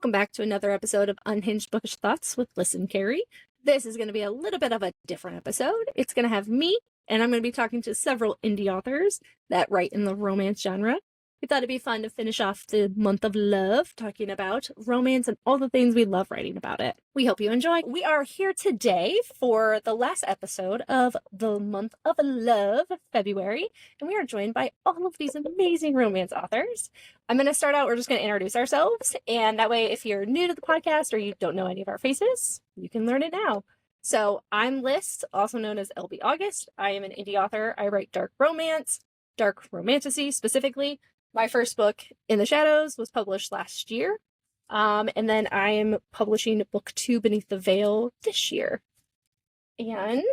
Welcome back to another episode of Unhinged Bookish Thoughts with Listen Carrie. This is going to be a little bit of a different episode. It's going to have me, and I'm going to be talking to several indie authors that write in the romance genre. We thought it'd be fun to finish off the month of love talking about romance and all the things we love writing about it. We hope you enjoy. We are here today for the last episode of the month of love, February, and we are joined by all of these amazing romance authors. I'm going to start out, we're just going to introduce ourselves, and that way if you're new to the podcast or you don't know any of our faces, you can learn it now. So I'm Liz, also known as LB August. I am an indie author. I write dark romance, dark romantasy specifically. My first book, In the Shadows, was published last year. And then I am publishing book 2, Beneath the Veil, this year. And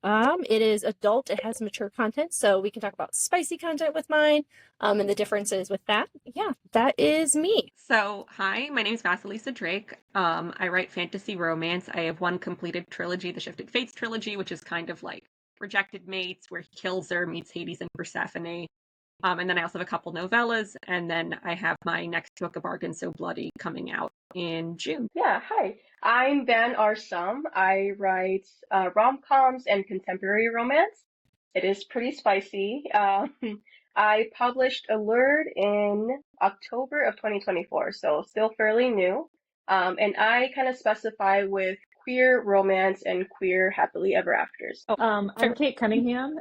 it is adult. It has mature content, so we can talk about spicy content with mine and the differences with that. Yeah, that is me. So, hi, my name is Vasilisa Drake. I write fantasy romance. I have one completed trilogy, the Shifted Fates trilogy, which is kind of like Rejected Mates, where he kills her, meets Hades and Persephone. And then I also have a couple novellas, and then I have my next book, A Bargain So Bloody, coming out in June. Yeah, hi. I'm Van Arsum. I write rom-coms and contemporary romance. It is pretty spicy. I published Allure in October of 2024, so still fairly new. And I kind of specify with queer romance and queer happily ever afters. I'm Kate Cunningham,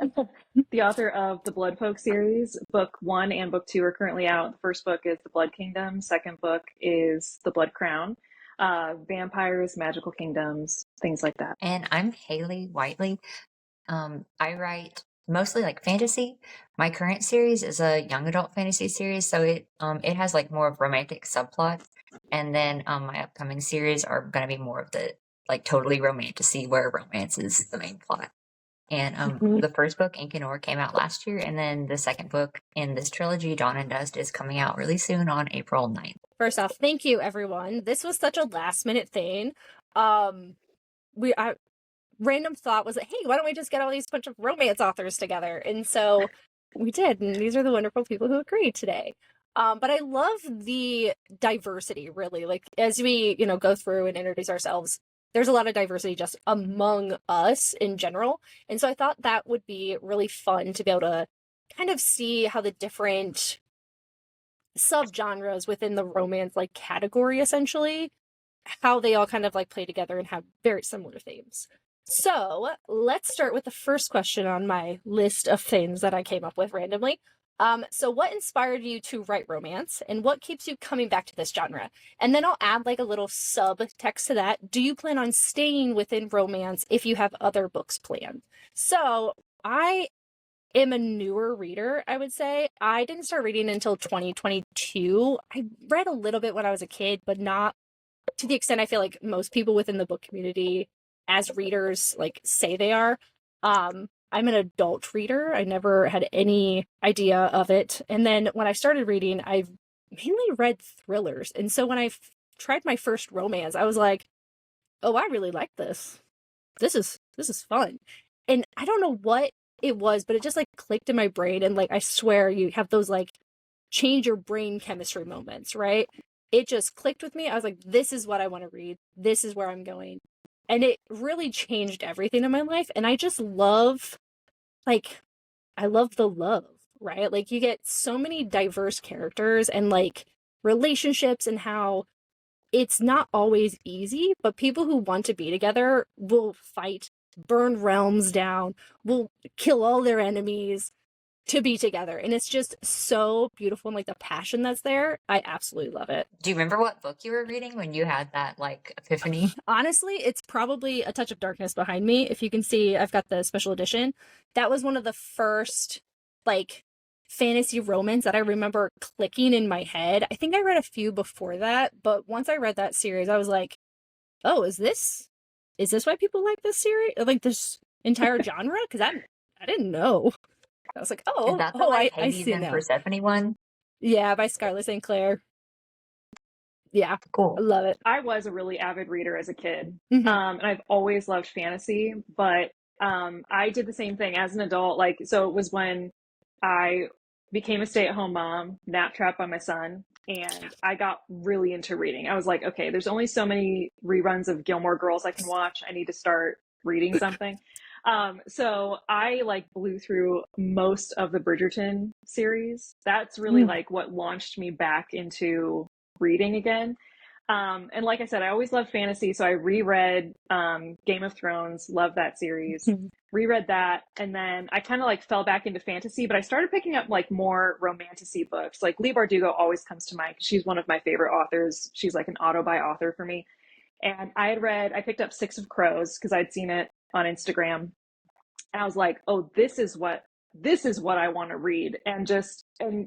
the author of the Blood Folk series. Book 1 and book 2 are currently out. The first book is The Blood Kingdom. Second book is The Blood Crown. Vampires, magical kingdoms, things like that. And I'm Hayley Whiteley. I write mostly like fantasy. My current series is a young adult fantasy series, so it has like more of romantic subplot. And then my upcoming series are going to be more of the like totally romantasy, where romance is the main plot. And the first book, Ink and Ore, came out last year, and then the second book in this trilogy, Dawn and Dust, is coming out really soon on April 9th. First off, thank you, everyone. This was such a last-minute thing. Random thought was like, hey, why don't we just get all these bunch of romance authors together? And so we did, and these are the wonderful people who agreed today. But I love the diversity, really. Like, as we, go through and introduce ourselves, there's a lot of diversity just among us in general. And so I thought that would be really fun to be able to kind of see how the different subgenres within the romance like category, essentially, how they all kind of like play together and have very similar themes. So let's start with the first question on my list of things that I came up with randomly. So what inspired you to write romance, and what keeps you coming back to this genre? And then I'll add like a little subtext to that. Do you plan on staying within romance if you have other books planned? So I am a newer reader, I would say. I didn't start reading until 2022. I read a little bit when I was a kid, but not to the extent I feel like most people within the book community as readers like say they are. I'm an adult reader. I never had any idea of it. And then when I started reading, I've mainly read thrillers. And so when I tried my first romance, I was like, oh, I really like this. This is fun. And I don't know what it was, but it just like clicked in my brain. And like, I swear you have those like change your brain chemistry moments, right? It just clicked with me. I was like, this is what I want to read. This is where I'm going. And it really changed everything in my life. And I just love, I love the love, right? Like, you get so many diverse characters and, like, relationships, and how it's not always easy, but people who want to be together will fight, burn realms down, will kill all their enemies to be together. And it's just so beautiful, and like the passion that's there, I absolutely love it. Do you remember what book you were reading when you had that like epiphany? Honestly, it's probably A Touch of Darkness behind me. If you can see, I've got the special edition. That was one of the first like fantasy romance that I remember clicking in my head. I think I read a few before that, but once I read that series, I was like, oh, is this why people like this series, like this entire genre? Because I didn't know. I was like, oh, Is that the like I Hades see and now. Persephone one? Yeah, by Scarlett St. Clair. Yeah, Cool. I love it. I was a really avid reader as a kid, Mhm. and I've always loved fantasy, but I did the same thing as an adult. Like, so it was when I became a stay-at-home mom, nap trapped by my son, and I got really into reading. I was like, okay, there's only so many reruns of Gilmore Girls I can watch. I need to start reading something. So I like blew through most of the Bridgerton series. That's really like what launched me back into reading again. And like I said, I always loved fantasy, so I reread Game of Thrones, love that series, reread that, and then I kind of like fell back into fantasy, but I started picking up like more romantasy books. Like Leigh Bardugo always comes to mind because she's one of my favorite authors. She's like an auto-buy author for me. And I picked up Six of Crows because I'd seen it on Instagram, and I was like, oh, this is what I want to read. And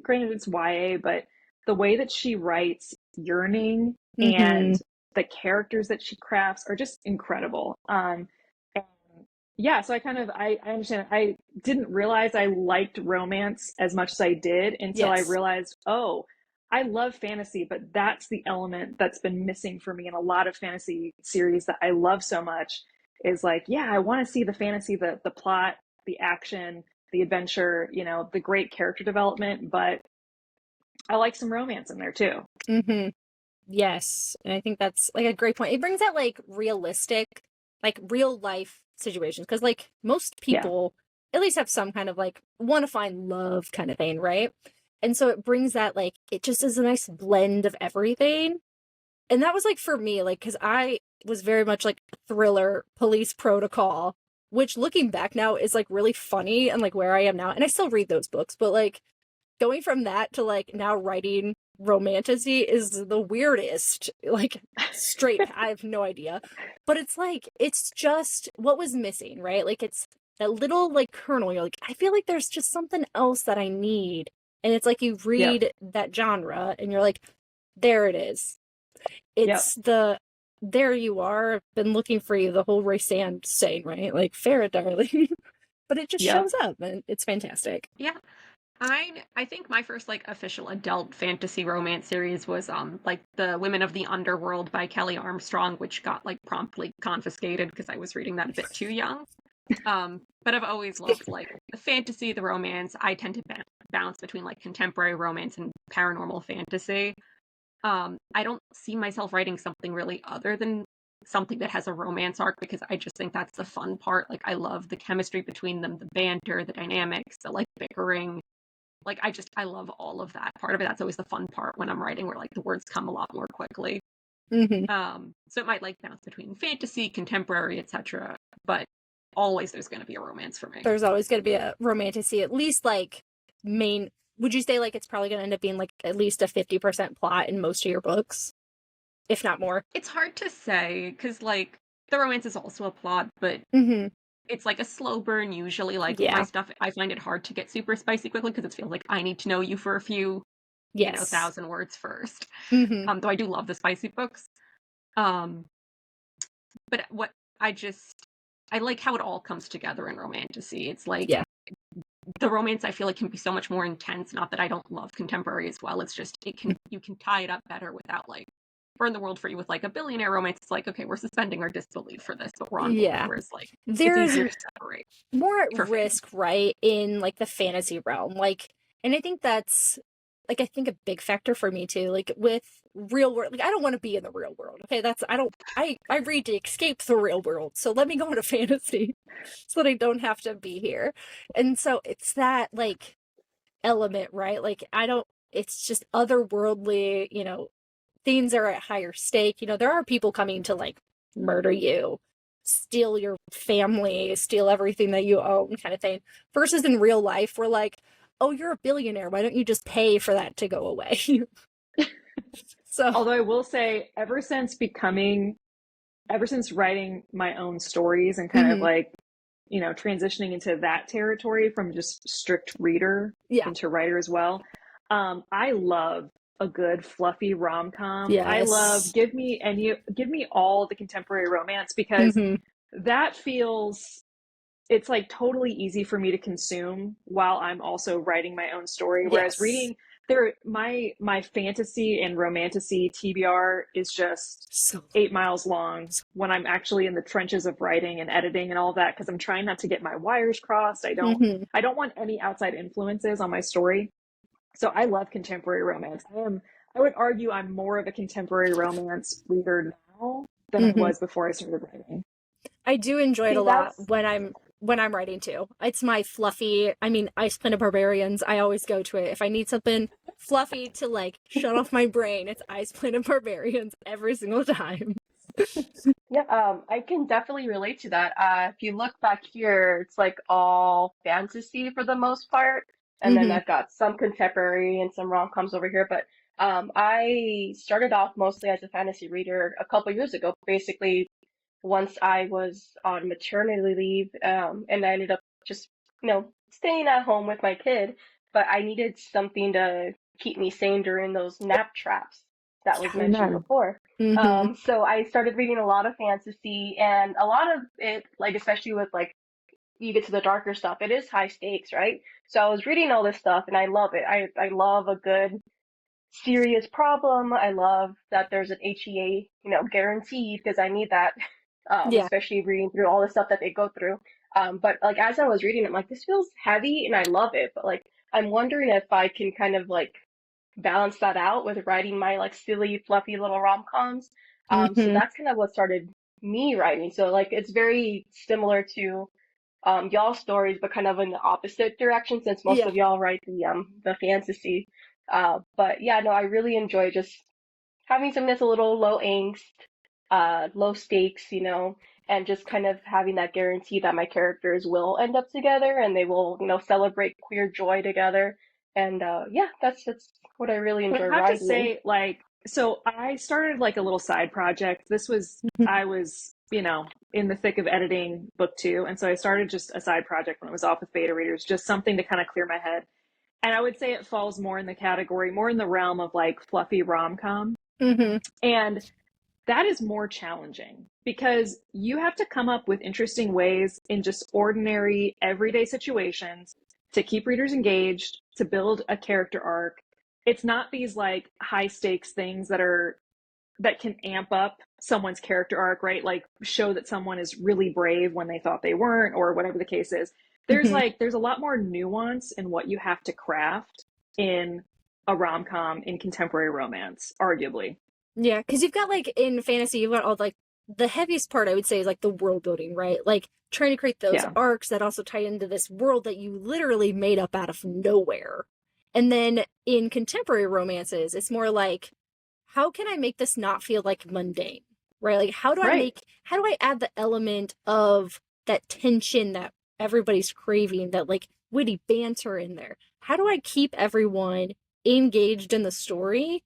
granted it's YA, but the way that she writes yearning and the characters that she crafts are just incredible. And yeah, so I understand. I didn't realize I liked romance as much as I did until I realized, oh, I love fantasy, but that's the element that's been missing for me in a lot of fantasy series that I love so much is like, yeah, I want to see the fantasy, the plot, the action, the adventure, you know, the great character development, but I like some romance in there too. Yes, and I think that's like a great point. It brings out like realistic, like real life situations because like most people at least have some kind of like want to find love kind of thing, right? And so it brings that like it just is a nice blend of everything. And that was like for me, like because I was very much like thriller, police protocol, which looking back now is like really funny and like where I am now. And I still read those books, but like going from that to like now writing romantasy is the weirdest, like straight, I have no idea. But it's like, it's just what was missing, right? Like it's that little like kernel. You're like, I feel like there's just something else that I need. And it's like you read that genre and you're like, there it is. It's there you are. I've been looking for you, the whole Ray Sand saying, right? Like, Farrah, darling. But it just shows up and it's fantastic. Yeah. I think my first like official adult fantasy romance series was like The Women of the Underworld by Kelly Armstrong, which got like promptly confiscated because I was reading that a bit too young. But I've always loved like the fantasy, the romance. I tend to bounce between like contemporary romance and paranormal fantasy. I don't see myself writing something really other than something that has a romance arc because I just think that's the fun part. Like I love the chemistry between them, the banter, the dynamics, the like bickering. Like I love all of that part of it. That's always the fun part when I'm writing, where like the words come a lot more quickly. So it might like bounce between fantasy, contemporary, etc. But always there's going to be a romance for me. There's always going to be a romantasy, at least like main. Would you say like it's probably going to end up being like at least a 50% plot in most of your books, if not more? It's hard to say because like the romance is also a plot, but it's like a slow burn usually. Like my stuff, I find it hard to get super spicy quickly because it feels like I need to know you for a few, 1,000 words first. Though I do love the spicy books. But what I like how it all comes together in romantasy. It's like the romance I feel like can be so much more intense. Not that I don't love contemporary as well. It's just you can tie it up better without like burn the world for you with like a billionaire romance. It's like, okay, we're suspending our disbelief for this, but we're on board. Whereas like there's it's easier to separate. More at risk, right, in like the fantasy realm. Like, and I think that's like I think a big factor for me too. Like with real world, like I don't want to be in the real world. Okay, I read to escape the real world. So let me go into fantasy so that I don't have to be here. And so it's that like element, right? Like it's just otherworldly, things are at higher stake. There are people coming to like murder you, steal your family, steal everything that you own kind of thing. Versus in real life, we're like, oh, you're a billionaire. Why don't you just pay for that to go away? So, although I will say, ever since writing my own stories and kind of like, transitioning into that territory from just strict reader into writer as well, I love a good fluffy rom-com. I love give me all the contemporary romance because that feels it's like totally easy for me to consume while I'm also writing my own story. Whereas reading my fantasy and romantasy TBR is just 8 miles long when I'm actually in the trenches of writing and editing and all that, because I'm trying not to get my wires crossed. I don't want any outside influences on my story. So I love contemporary romance. I would argue I'm more of a contemporary romance reader now than I was before I started writing. I do enjoy it See, a lot that's when I'm writing too. It's my fluffy, I mean, Ice Planet Barbarians, I always go to it. If I need something fluffy to like shut off my brain, it's Ice Planet Barbarians every single time. yeah. I can definitely relate to that. If you look back here, it's like all fantasy for the most part, and then Mm-hmm. I've got some contemporary and some rom-coms over here. But I started off mostly as a fantasy reader a couple years ago. Basically, once I was on maternity leave, and I ended up just, staying at home with my kid, but I needed something to keep me sane during those nap traps that was mentioned Amen. before. Mm-hmm. So I started reading a lot of fantasy, and a lot of it, like especially with like you get to the darker stuff, it is high stakes, right? So I was reading all this stuff, and I love it. I love a good serious problem. I love that there's an HEA, guaranteed because I need that, Yeah. especially reading through all the stuff that they go through. But like as I was reading, I'm like, this feels heavy, and I love it. But like, I'm wondering if I can kind of like balance that out with writing my like silly, fluffy little rom-coms. So Mm-hmm. that's kind of what started me writing. So like, it's very similar to y'all stories, but kind of in the opposite direction since most Yeah. of y'all write the fantasy. But yeah, no, I really enjoy just having something that's a little low angst, low stakes, and just kind of having that guarantee that my characters will end up together and they will, celebrate queer joy together. And yeah, that's what I really But enjoy I have to writing. say, like, so I started like a little side project. I was, in the thick of editing book 2. And so I started just a side project when it was off with beta readers, just something to kind of clear my head. And I would say it falls more in the category, more in the realm of like fluffy rom-com. Mm-hmm. And that is more challenging because you have to come up with interesting ways in just ordinary, everyday situations to keep readers engaged, to build a character arc. It's not these like high stakes things that can amp up someone's character arc, right? Like show that someone is really brave when they thought they weren't, or whatever the case is. Mm-hmm. There's a lot more nuance in what you have to craft in a rom-com, in contemporary romance, arguably. Yeah, because you've got like in fantasy, you've got all like the heaviest part I would say is like the world building, right? Like trying to create those Yeah. arcs that also tie into this world that you literally made up out of nowhere. And then in contemporary romances, it's more like, how can I make this not feel like mundane? Right? Like Right. how do I add the element of that tension that everybody's craving, that like witty banter in there? How do I keep everyone engaged in the story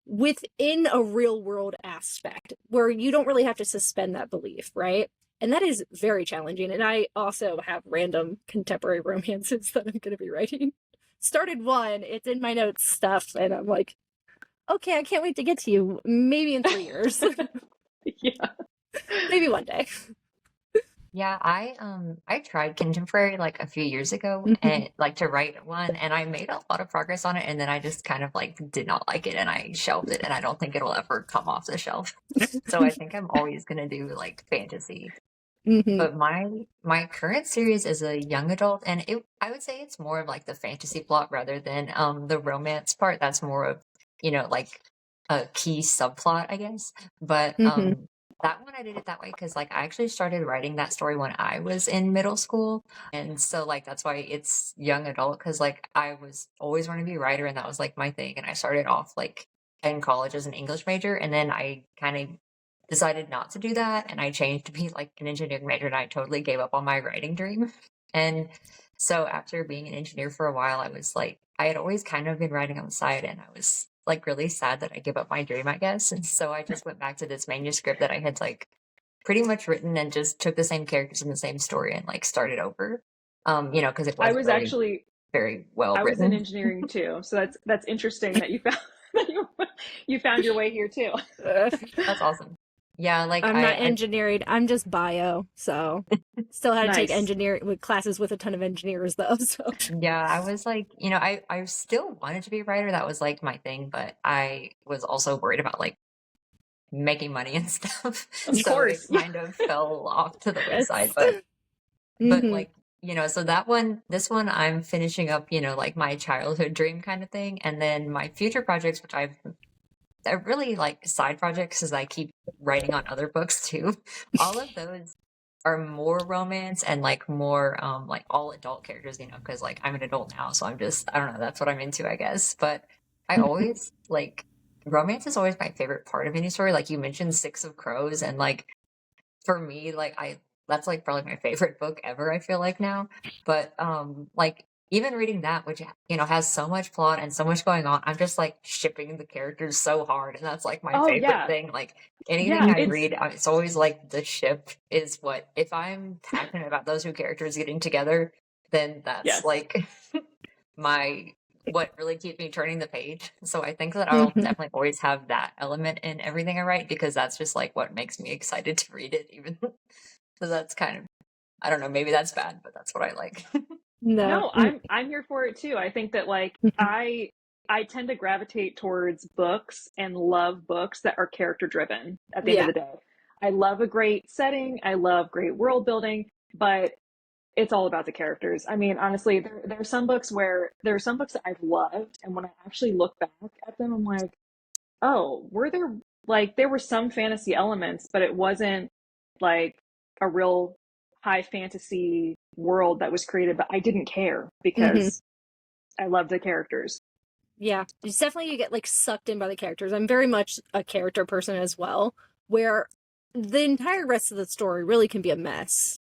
within a real world aspect where you don't really have to suspend that belief, right? And that is very challenging. And I also have random contemporary romances that I'm going to be writing. Started one, it's in my notes stuff, and I'm like, okay, I can't wait to get to you. Maybe in 3 years. Yeah. Maybe one day. Yeah, I tried contemporary like a few years ago and like to write one, and I made a lot of progress on it, and then I just kind of like did not like it and I shelved it, and I don't think it'll ever come off the shelf. So I think I'm always gonna do like fantasy. Mm-hmm. But my current series is a young adult, and I would say it's more of like the fantasy plot rather than the romance part. That's more of, like a key subplot, I guess. But Mm-hmm. that one I did it that way because like I actually started writing that story when I was in middle school, and so like that's why it's young adult, because like I was always wanting to be a writer, and that was like my thing. And I started off like in college as an English major, and then I kind of decided not to do that, and I changed to be like an engineering major, and I totally gave up on my writing dream. And so after being an engineer for a while, I was like, I had always kind of been writing on the side, and I was like really sad that I gave up my dream, I guess. And so I just went back to this manuscript that I had like pretty much written, and just took the same characters in the same story and like started over. Because it I wasn't was really actually very well I was in written. engineering too, so that's interesting that you found that you found your way here too. That's awesome. Yeah, like I'm not I engineering. I'm just bio, so still had to take Nice. engineering with classes with a ton of engineers though. So yeah, I was like, I still wanted to be a writer. That was like my thing, but I was also worried about like making money and stuff. Of So it course. Yeah. kind of fell off to the yes. wayside. But Mm-hmm. like, so this one I'm finishing up, like my childhood dream kind of thing. And then my future projects, which they're really like side projects because I keep writing on other books too. All of those are more romance and like more like all adult characters, because like I'm an adult now, so I don't know, that's what I'm into, I guess. But I always like romance is always my favorite part of any story. Like you mentioned Six of Crows, and like for me, like that's like probably my favorite book ever, I feel like now. But like even reading that, which has so much plot and so much going on, I'm just like shipping the characters so hard, and that's like my Oh favorite yeah. thing. Like anything Yeah, I read, it's always like the ship is what, if I'm passionate about those two characters getting together, then that's yes. like my what really keeps me turning the page. So I think that I'll definitely always have that element in everything I write, because that's just like what makes me excited to read it, even. So that's kind of, I don't know, maybe that's bad, but that's what I like. No, I'm here for it too. I think that like I tend to gravitate towards books and love books that are character driven at the end of the day. I love a great setting, I love great world building, but it's all about the characters. I mean, honestly, there are some books that I've loved, and when I actually look back at them, I'm like, oh, there were some fantasy elements, but it wasn't like a real high fantasy world that was created, but I didn't care because I loved the characters. Yeah, it's definitely, you get like sucked in by the characters. I'm very much a character person as well, where the entire rest of the story really can be a mess.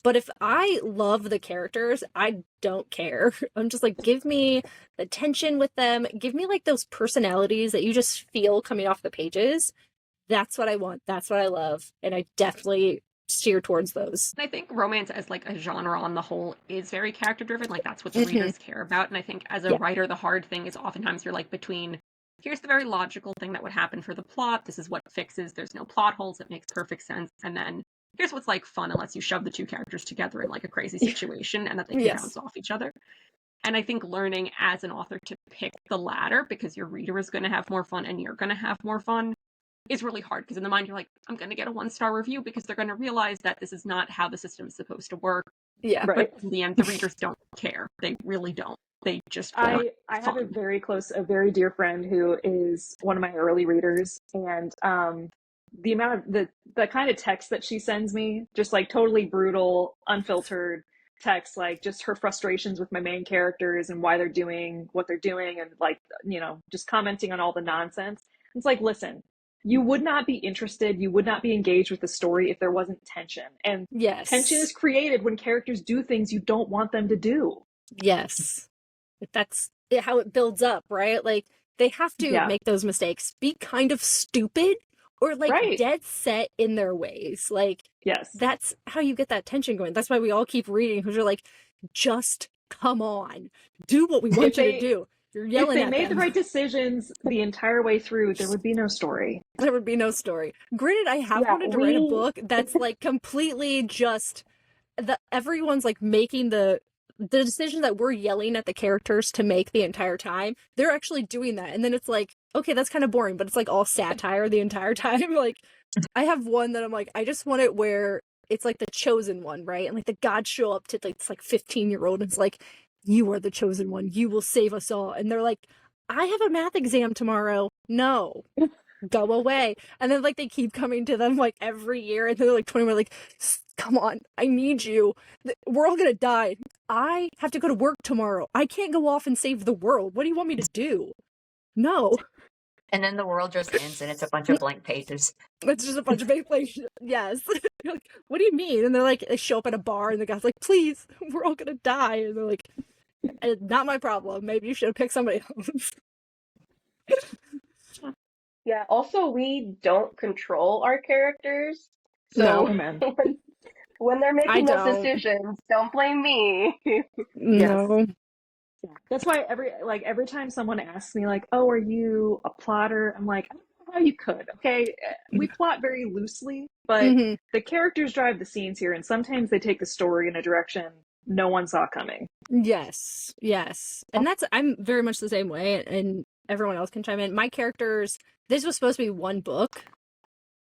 But if I love the characters, I don't care. I'm just like, give me the tension with them. Give me like those personalities that you just feel coming off the pages. That's what I want. That's what I love. And I definitely steer towards those. I think romance as like a genre on the whole is very character driven. Like that's what the readers care about. And I think as a writer, the hard thing is oftentimes you're like between, here's the very logical thing that would happen for the plot. This is what fixes. There's no plot holes. It makes perfect sense. And then here's what's like fun unless you shove the two characters together in like a crazy situation and that they can bounce off each other. And I think learning as an author to pick the latter, because your reader is going to have more fun and you're going to have more fun, is really hard. Because in the mind, you're like, I'm going to get a 1-star review because they're going to realize that this is not how the system is supposed to work. Yeah. Right. But in the end, the readers don't care. They really don't. They just I have a very dear friend who is one of my early readers, and the amount of the kind of text that she sends me, just like totally brutal, unfiltered text, like just her frustrations with my main characters and why they're doing what they're doing, and like, just commenting on all the nonsense. It's like, listen, you would not be interested, you would not be engaged with the story if there wasn't tension. And tension is created when characters do things you don't want them to do. Yes. That's how it builds up, right? Like, they have to make those mistakes, be kind of stupid, or like dead set in their ways. Like, that's how you get that tension going. That's why we all keep reading, because you're like, just come on, do what we want you to do. You're yelling at them. If they made the right decisions the entire way through, there would be no story. There would be no story. Granted, I have wanted to write a book that's like completely just everyone's like making the decision that we're yelling at the characters to make the entire time. They're actually doing that, and then it's like, okay, that's kind of boring, but it's like all satire the entire time. Like, I have one that I'm like, I just want it where it's like the chosen one, right? And like the gods show up to like this like 15-year-old, and it's like, you are the chosen one, you will save us all. And they're like, I have a math exam tomorrow. No, go away. And then like they keep coming to them like every year, and they're like 21, like, come on, I need you. We're all gonna die. I have to go to work tomorrow. I can't go off and save the world. What do you want me to do? No. And then the world just ends and it's a bunch of blank pages. It's just a bunch of blank pages. Yes. Like, what do you mean? And they're like, they show up at a bar and the guy's like, please, we're all gonna die. And they're like, not my problem. Maybe you should have picked somebody else. Yeah, also we don't control our characters. So when they're making those decisions, don't blame me. No. That's why every time someone asks me like, oh, are you a plotter? I'm like, I don't know how you could. Okay, we plot very loosely, but the characters drive the scenes here, and sometimes they take the story in a direction no one saw coming. Yes. And I'm very much the same way, and everyone else can chime in. My characters, this was supposed to be one book,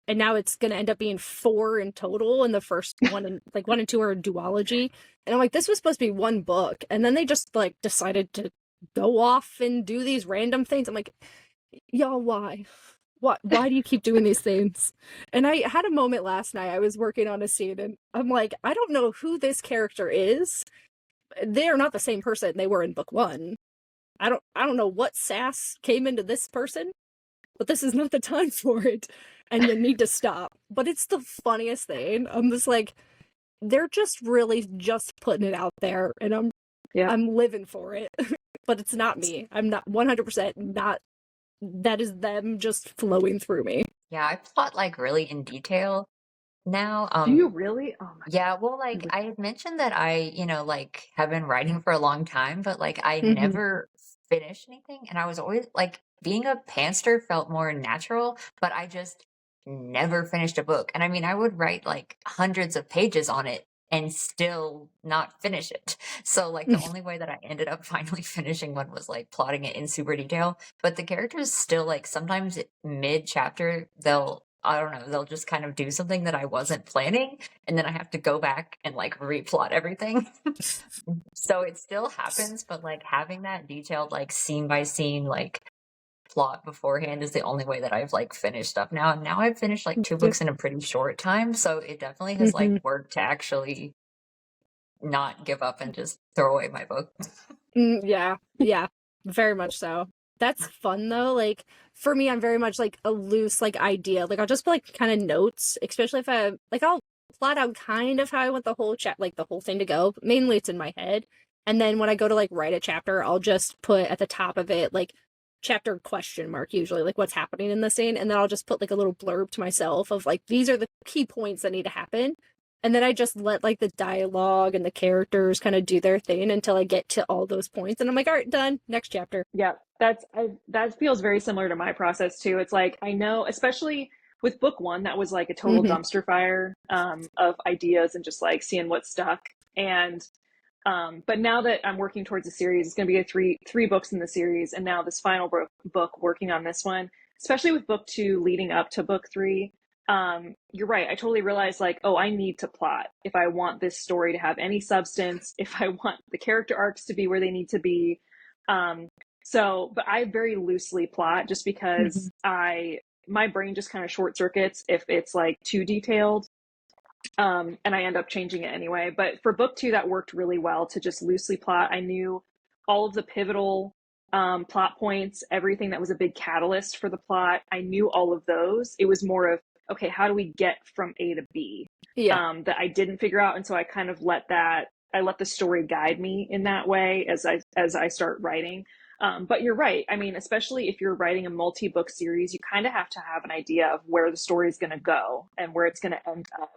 and now it's going to end up being 4 in total, and the first one and 1 and 2 are a duology. And I'm like, this was supposed to be one book, and then they just like decided to go off and do these random things. I'm like, y'all, why? Why do you keep doing these things? And I had a moment last night. I was working on a scene, and I'm like, I don't know who this character is. They are not the same person they were in book 1. I don't know what sass came into this person, but this is not the time for it, and you need to stop. But it's the funniest thing. I'm just like, they're just really just putting it out there, and I'm living for it. But it's not me. I'm not 100% not. That is them just flowing through me. Yeah, I plot like really in detail now. Do you really? Oh my Yeah, well, like I had mentioned that I, like have been writing for a long time, but like I Mhm. never finished anything, and I was always like being a pantser felt more natural, but I just never finished a book. And I mean, I would write like hundreds of pages on it and still not finish it. So like the only way that I ended up finally finishing one was like plotting it in super detail. But the characters still like sometimes mid chapter I don't know, they'll just kind of do something that I wasn't planning, and then I have to go back and like replot everything. So it still happens, but like having that detailed like scene by scene like plot beforehand is the only way that I've like finished stuff now. And now I've finished like 2 books in a pretty short time, so it definitely has like worked to actually not give up and just throw away my book. Yeah, very much so. That's fun though. Like for me, I'm very much like a loose like idea. Like I'll just put like kind of notes, especially if I'll plot out kind of how I want the whole the whole thing to go. But mainly it's in my head. And then when I go to like write a chapter, I'll just put at the top of it like chapter question mark, usually like what's happening in the scene, and then I'll just put like a little blurb to myself of like these are the key points that need to happen. And then I just let like the dialogue and the characters kind of do their thing until I get to all those points. And I'm like, all right, done. Next chapter. Yeah, that feels very similar to my process too. It's like I know, especially with book 1, that was like a total dumpster fire of ideas and just like seeing what stuck. And but now that I'm working towards a series, it's going to be three books in the series, and now this final book, working on this one, especially with book 2 leading up to book 3. You're right. I totally realized like, oh, I need to plot if I want this story to have any substance, if I want the character arcs to be where they need to be. But I very loosely plot just because my brain just kind of short circuits if it's like too detailed. And I end up changing it anyway. But for book 2, that worked really well to just loosely plot. I knew all of the pivotal plot points, everything that was a big catalyst for the plot. I knew all of those. It was more of, okay, how do we get from A to B? That I didn't figure out. And so I kind of let the story guide me in that way as I start writing. But you're right. I mean, especially if you're writing a multi-book series, you kind of have to have an idea of where the story is going to go and where it's going to end up.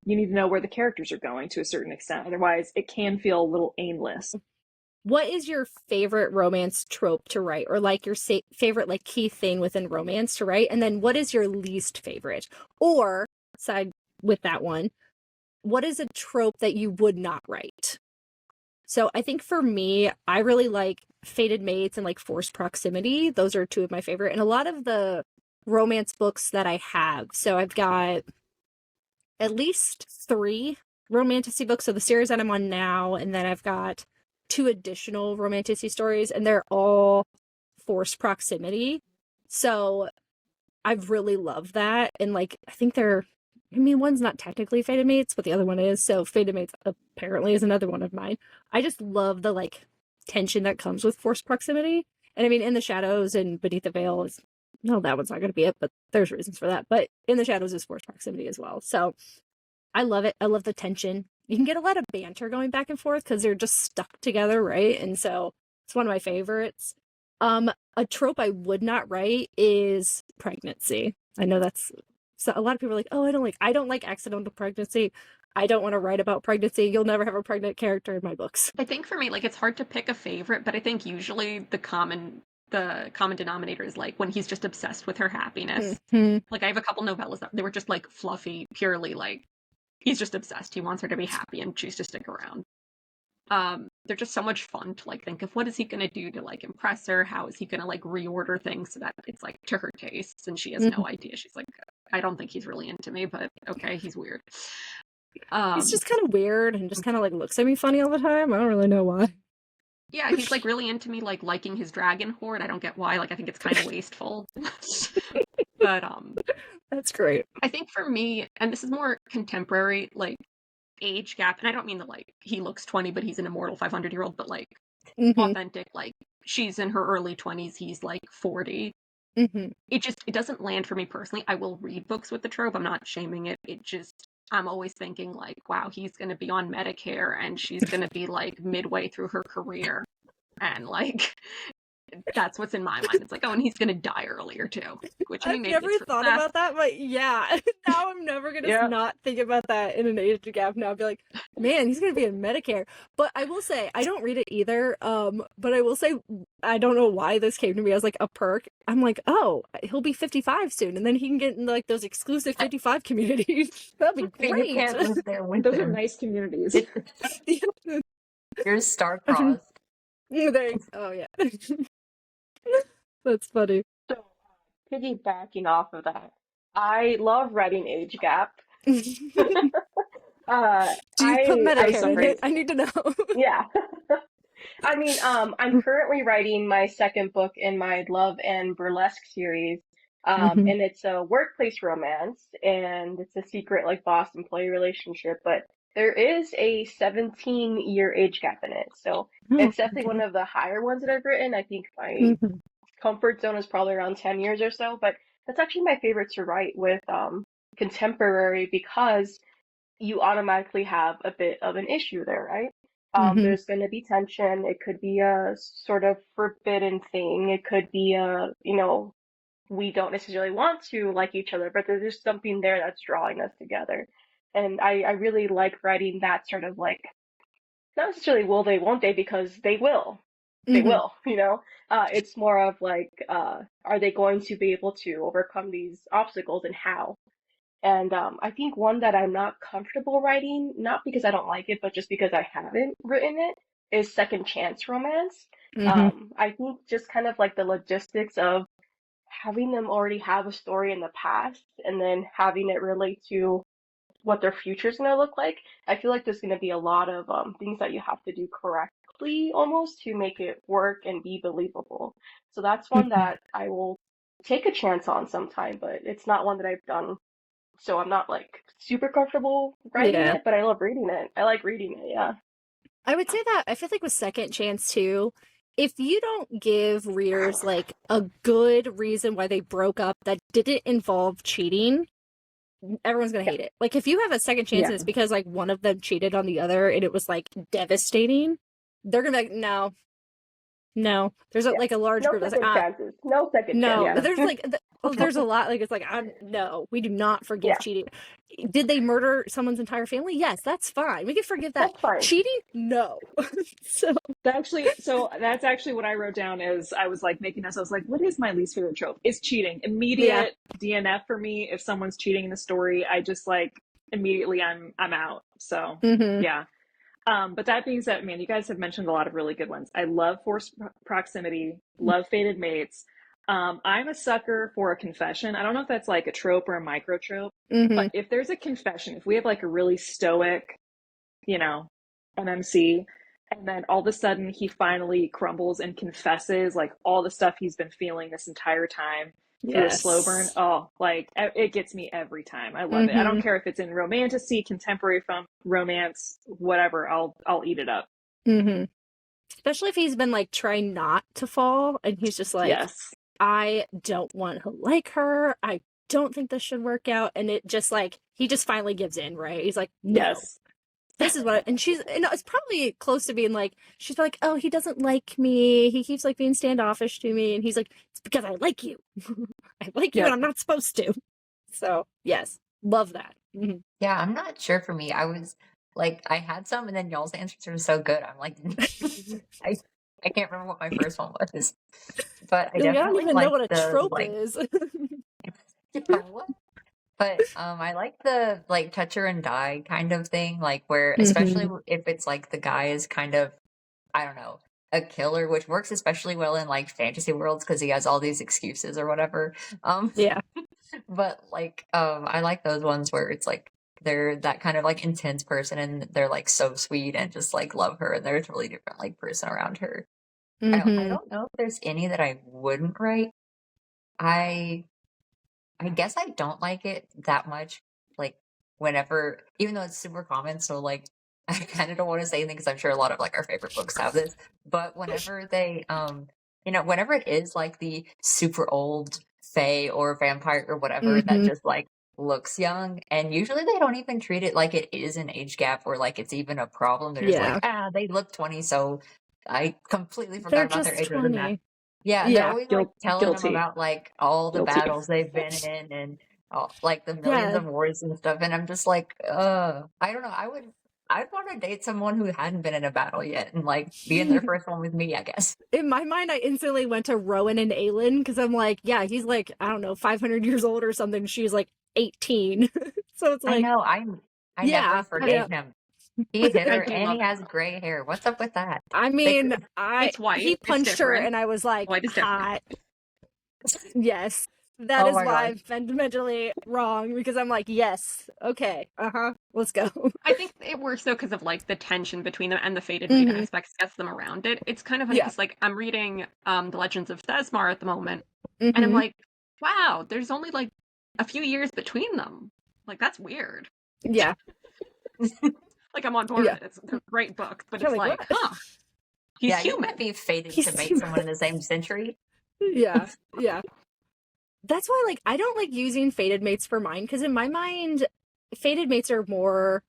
You need to know where the characters are going to a certain extent. Otherwise, it can feel a little aimless. What is your favorite romance trope to write, or like your favorite like key thing within romance to write? And then what is your least favorite? Or side with that one, what is a trope that you would not write? So I think for me, I really like fated mates and like forced proximity. Those are 2 of my favorite. And a lot of the romance books that I have. So I've got at least 3 romantasy books. So the series that I'm on now, and then I've got 2 additional romantasy stories, and they're all forced proximity. So I've really loved that. And like, I think one's not technically fated mates, but the other one is. So fated mates apparently is another one of mine. I just love the like tension that comes with forced proximity. And I mean, In the Shadows and Beneath the Veil is, no, that one's not going to be it, but there's reasons for that. But In the Shadows is forced proximity as well. So I love it. I love the tension. You can get a lot of banter going back and forth because they're just stuck together, right? And so it's one of my favorites. A trope I would not write is pregnancy. I know that's, so a lot of people are like, oh, I don't like accidental pregnancy. I don't want to write about pregnancy. You'll never have a pregnant character in my books. I think for me, like, it's hard to pick a favorite, but I think usually the common denominator is like when he's just obsessed with her happiness. Like, I have a couple novellas that they were just like fluffy, purely like he's just obsessed. He wants her to be happy and choose to stick around. They're just so much fun to like think of what is he gonna do to like impress her? How is he gonna like reorder things so that it's like to her tastes and she has no idea. She's like, I don't think he's really into me, but okay, he's weird. He's just kind of weird and just kind of like looks at me funny all the time. I don't really know why. Yeah, he's like really into me, like liking his dragon horde. I don't get why. Like I think it's kind of wasteful. But That's great. I think for me, and this is more contemporary, like age gap, and I don't mean that like he looks 20 but he's an immortal 500-year-old, but like authentic, like she's in her early 20s, he's like 40. It doesn't land for me personally. I will read books with the trope. I'm not shaming it. I'm always thinking like, wow, he's going to be on Medicare and she's going to be like midway through her career. And like, that's what's in my mind. It's like, oh, and he's going to die earlier too. Which I've never thought about that, but yeah, now I'm never going to not think about that in an age gap. Now I'll be like, man, he's going to be in Medicare. But I will say, I don't read it either. But I will say, I don't know why this came to me as like a perk. I'm like, oh, he'll be 55 soon, and then he can get in like those exclusive 55 communities. That'd be great. You can't live there with Those are them. nice communities. You're star-crossed. Oh yeah. That's funny. So, piggybacking off of that, I love writing age gap. Do you put Medicare in it? I need to know. Yeah. I mean, I'm currently writing my second book in my Love and Burlesque series. And it's a workplace romance, and it's a secret like boss-employee relationship, but there is a 17-year age gap in it. So it's definitely one of the higher ones that I've written. I think my comfort zone is probably around 10 years or so, but that's actually my favorite to write with contemporary, because you automatically have a bit of an issue there, right? There's going to be tension. It could be a sort of forbidden thing. It could be we don't necessarily want to like each other, but there's just something there that's drawing us together. And I really like writing that sort of like, not necessarily will they, won't they, because they will. They will, it's more of like, are they going to be able to overcome these obstacles, and how? And I think one that I'm not comfortable writing, not because I don't like it, but just because I haven't written it, is second chance romance. I think just kind of like the logistics of having them already have a story in the past and then having it relate to what their future is going to look like. I feel like there's going to be a lot of things that you have to do correctly almost to make it work and be believable. So that's one that I will take a chance on sometime, but it's not one that I've done. So I'm not like super comfortable writing it, but I love reading it. I like reading it, yeah. I would say that I feel like with second chance too, if you don't give readers like a good reason why they broke up that didn't involve cheating, everyone's gonna hate it. Like if you have a second chance and it's because like one of them cheated on the other and it was like devastating, they're gonna be like, no. There's like a large group that's like, no second chances. There's like there's a lot like it's like no, we do not forgive cheating. Did they murder someone's entire family? Yes, that's fine. We can forgive that. That's fine. Cheating? No. So that's actually what I wrote down as I was like making this. I was like, what is my least favorite trope? Is cheating. Immediate DNF for me. If someone's cheating in the story, I just like immediately I'm out. So yeah. But that being said, man, you guys have mentioned a lot of really good ones. I love forced proximity, love fated mates. I'm a sucker for a confession. I don't know if that's like a trope or a micro trope, but if there's a confession, if we have like a really stoic, MMC, and then all of a sudden he finally crumbles and confesses like all the stuff he's been feeling this entire time through a slow burn. Oh, like it gets me every time. I love it. I don't care if it's in romantasy, contemporary romance, whatever. I'll eat it up. Especially if he's been like trying not to fall and he's just like, I don't want to like her. I don't think this should work out. And it just like, he just finally gives in, right? He's like, no, this is what and it's probably close to being like, she's like, oh, he doesn't like me. He keeps like being standoffish to me. And he's like, it's because I like you. I like you and I'm not supposed to. So yes, love that. Yeah, I'm not sure for me. I was like, I had some and then y'all's answers are so good. I'm like, I can't remember what my first one was, but I definitely don't even know what a trope is. But I like the like touch her and die kind of thing, like where especially if it's like the guy is kind of, I don't know, a killer, which works especially well in like fantasy worlds because he has all these excuses or whatever. But like, I like those ones where it's like they're that kind of like intense person and they're like so sweet and just like love her and they're a totally different like person around her. I don't know if there's any that I wouldn't write. I I guess I don't like it that much. Like whenever, even though it's super common, so like I kind of don't want to say anything because I'm sure a lot of like our favorite books have this. But whenever they, whenever it is like the super old fae or vampire or whatever that just like looks young, and usually they don't even treat it like it is an age gap or like it's even a problem. They're just like, Yeah. they look 20, so I completely forgot They're about their just age other than that. 20. Yeah, and they're Yeah. always like telling them Guilty. about like all the Guilty. battles they've been in and like the millions Yeah. of wars and stuff. And I'm just like, I don't know. I'd want to date someone who hadn't been in a battle yet and like be in their first one with me, I guess. In my mind, I instantly went to Rowan and Aelin because I'm like, yeah, he's like, I don't know, 500 years old or something. She's like 18. So it's I like, know. I yeah, never forgave him. He hit I her do and love he has gray hair. What's up with that? I They mean, could, it's white. he It's punched her different. and I was like, White is different. hot. Yes. That oh is my why god. I'm fundamentally wrong because I'm like, yes, okay, let's go. I think it works though because of like the tension between them and the fated mate aspects gets them around it. It's kind of funny Yeah. because like I'm reading The Legends of Thesmar at the moment, and I'm Mhm. like, wow, there's only like a few years between them. Like that's weird. Yeah. Like I'm on board Yeah. with it. They're great books, but You're it's like, like, what? huh, he's Yeah, you human. can't be fated He's to mate human. someone in the same century. Yeah. Yeah. That's why, like, I don't like using fated mates for mine because in my mind, fated mates are more,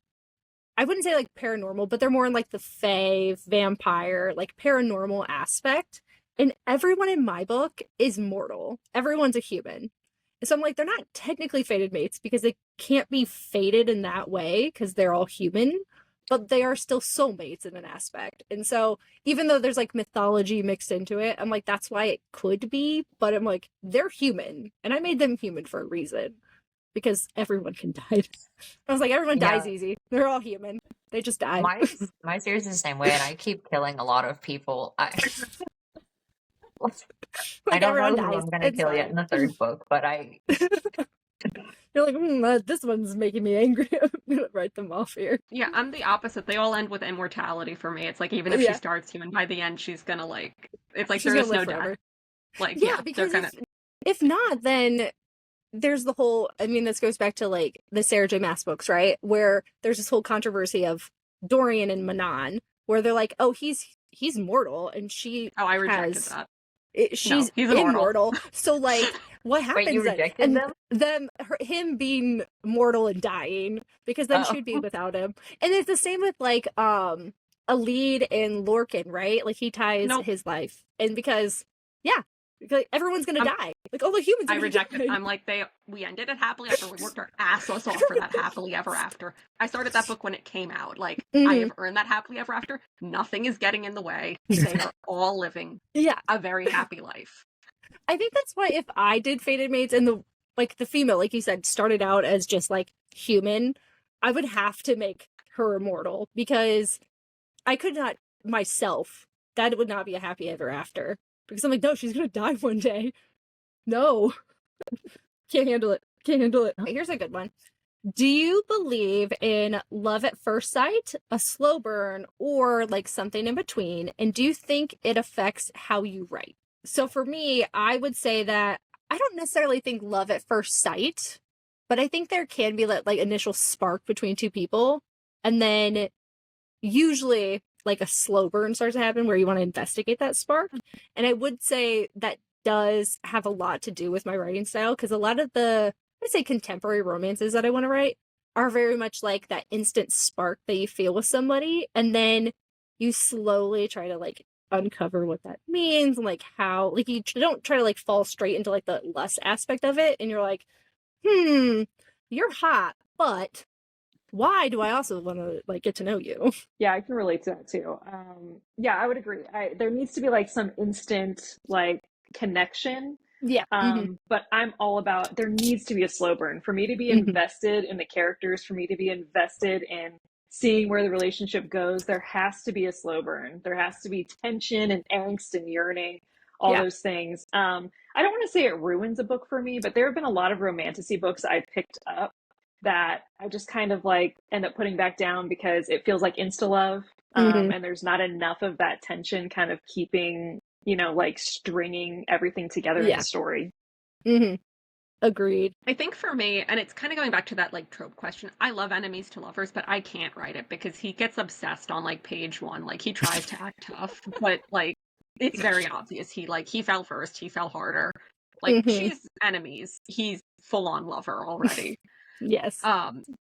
I wouldn't say like paranormal, but they're more in like the fae, vampire, like paranormal aspect. And everyone in my book is mortal. Everyone's a human. So I'm like, they're not technically fated mates because they can't be fated in that way because they're all human, but they are still soulmates in an aspect. And so even though there's like mythology mixed into it, I'm like, that's why it could be, but I'm like, they're human. And I made them human for a reason because everyone can die. I was like, everyone dies Yeah. easy. They're all human. They just die. My series is the same way, and I keep killing a lot of people. I Like don't know everyone who dies. I'm gonna It's kill yet fine. in the third book, but I You're like, this one's making me angry. I'm gonna write them off here. Yeah, I'm the opposite. They all end with immortality for me. It's like even if Yeah. she starts human, by the end she's gonna like. It's like She's there gonna is live no forever. death. Like Yeah, they're because kind of. if not, then there's the whole, I mean, this goes back to like the Sarah J. Maas books, right? Where there's this whole controversy of Dorian and Manon, where they're like, oh, he's mortal, and she Oh, I rejected has that. she's he's immortal. So like, what wait, you happens then? rejected And them? him being mortal and dying, because then Oh. she'd be without him. And it's the same with like a lead in Lorcan, right? Like he ties Nope. his life, and because everyone's gonna die. Like all the humans. I are rejected. die. I'm like we ended it happily after. We worked our asses off for that happily ever after. I started that book when it came out. Like I have earned that happily ever after. Nothing is getting in the way. They are all living a very happy life. I think that's why if I did Fated Mates and the female, like you said, started out as just like human, I would have to make her immortal because I could not myself. That would not be a happy ever after. Because I'm like, no, she's gonna die one day. No. Can't handle it. Can't handle it. Here's a good one. Do you believe in love at first sight, a slow burn, or like something in between? And do you think it affects how you write? So for me, I would say that I don't necessarily think love at first sight, but I think there can be like initial spark between two people. And then usually like a slow burn starts to happen where you want to investigate that spark. And I would say that does have a lot to do with my writing style because a lot of I'd say contemporary romances that I want to write are very much like that instant spark that you feel with somebody, and then you slowly try to like uncover what that means and like how like you don't try to like fall straight into like the lust aspect of it, and you're like, you're hot, but why do I also want to like get to know you? Yeah, I can relate to that too. Yeah, I would agree. There needs to be like some instant like connection. Yeah. But I'm all about there needs to be a slow burn for me to be invested in the characters, for me to be invested in seeing where the relationship goes. There has to be a slow burn. There has to be tension and angst and yearning. all Yeah. those things. I don't want to say it ruins a book for me, but there have been a lot of romantasy books I picked up that I just kind of like end up putting back down because it feels like insta love. Mhm. And there's not enough of that tension kind of keeping, like stringing everything together in the Yeah. story. Mhm. Agreed. I think for me, and it's kind of going back to that like trope question, I love enemies to lovers, but I can't write it because he gets obsessed on like page 1. Like he tries to act tough, but like it's very obvious he fell first, he fell harder. Like Mhm. she's enemies, he's full on lover already. Yes.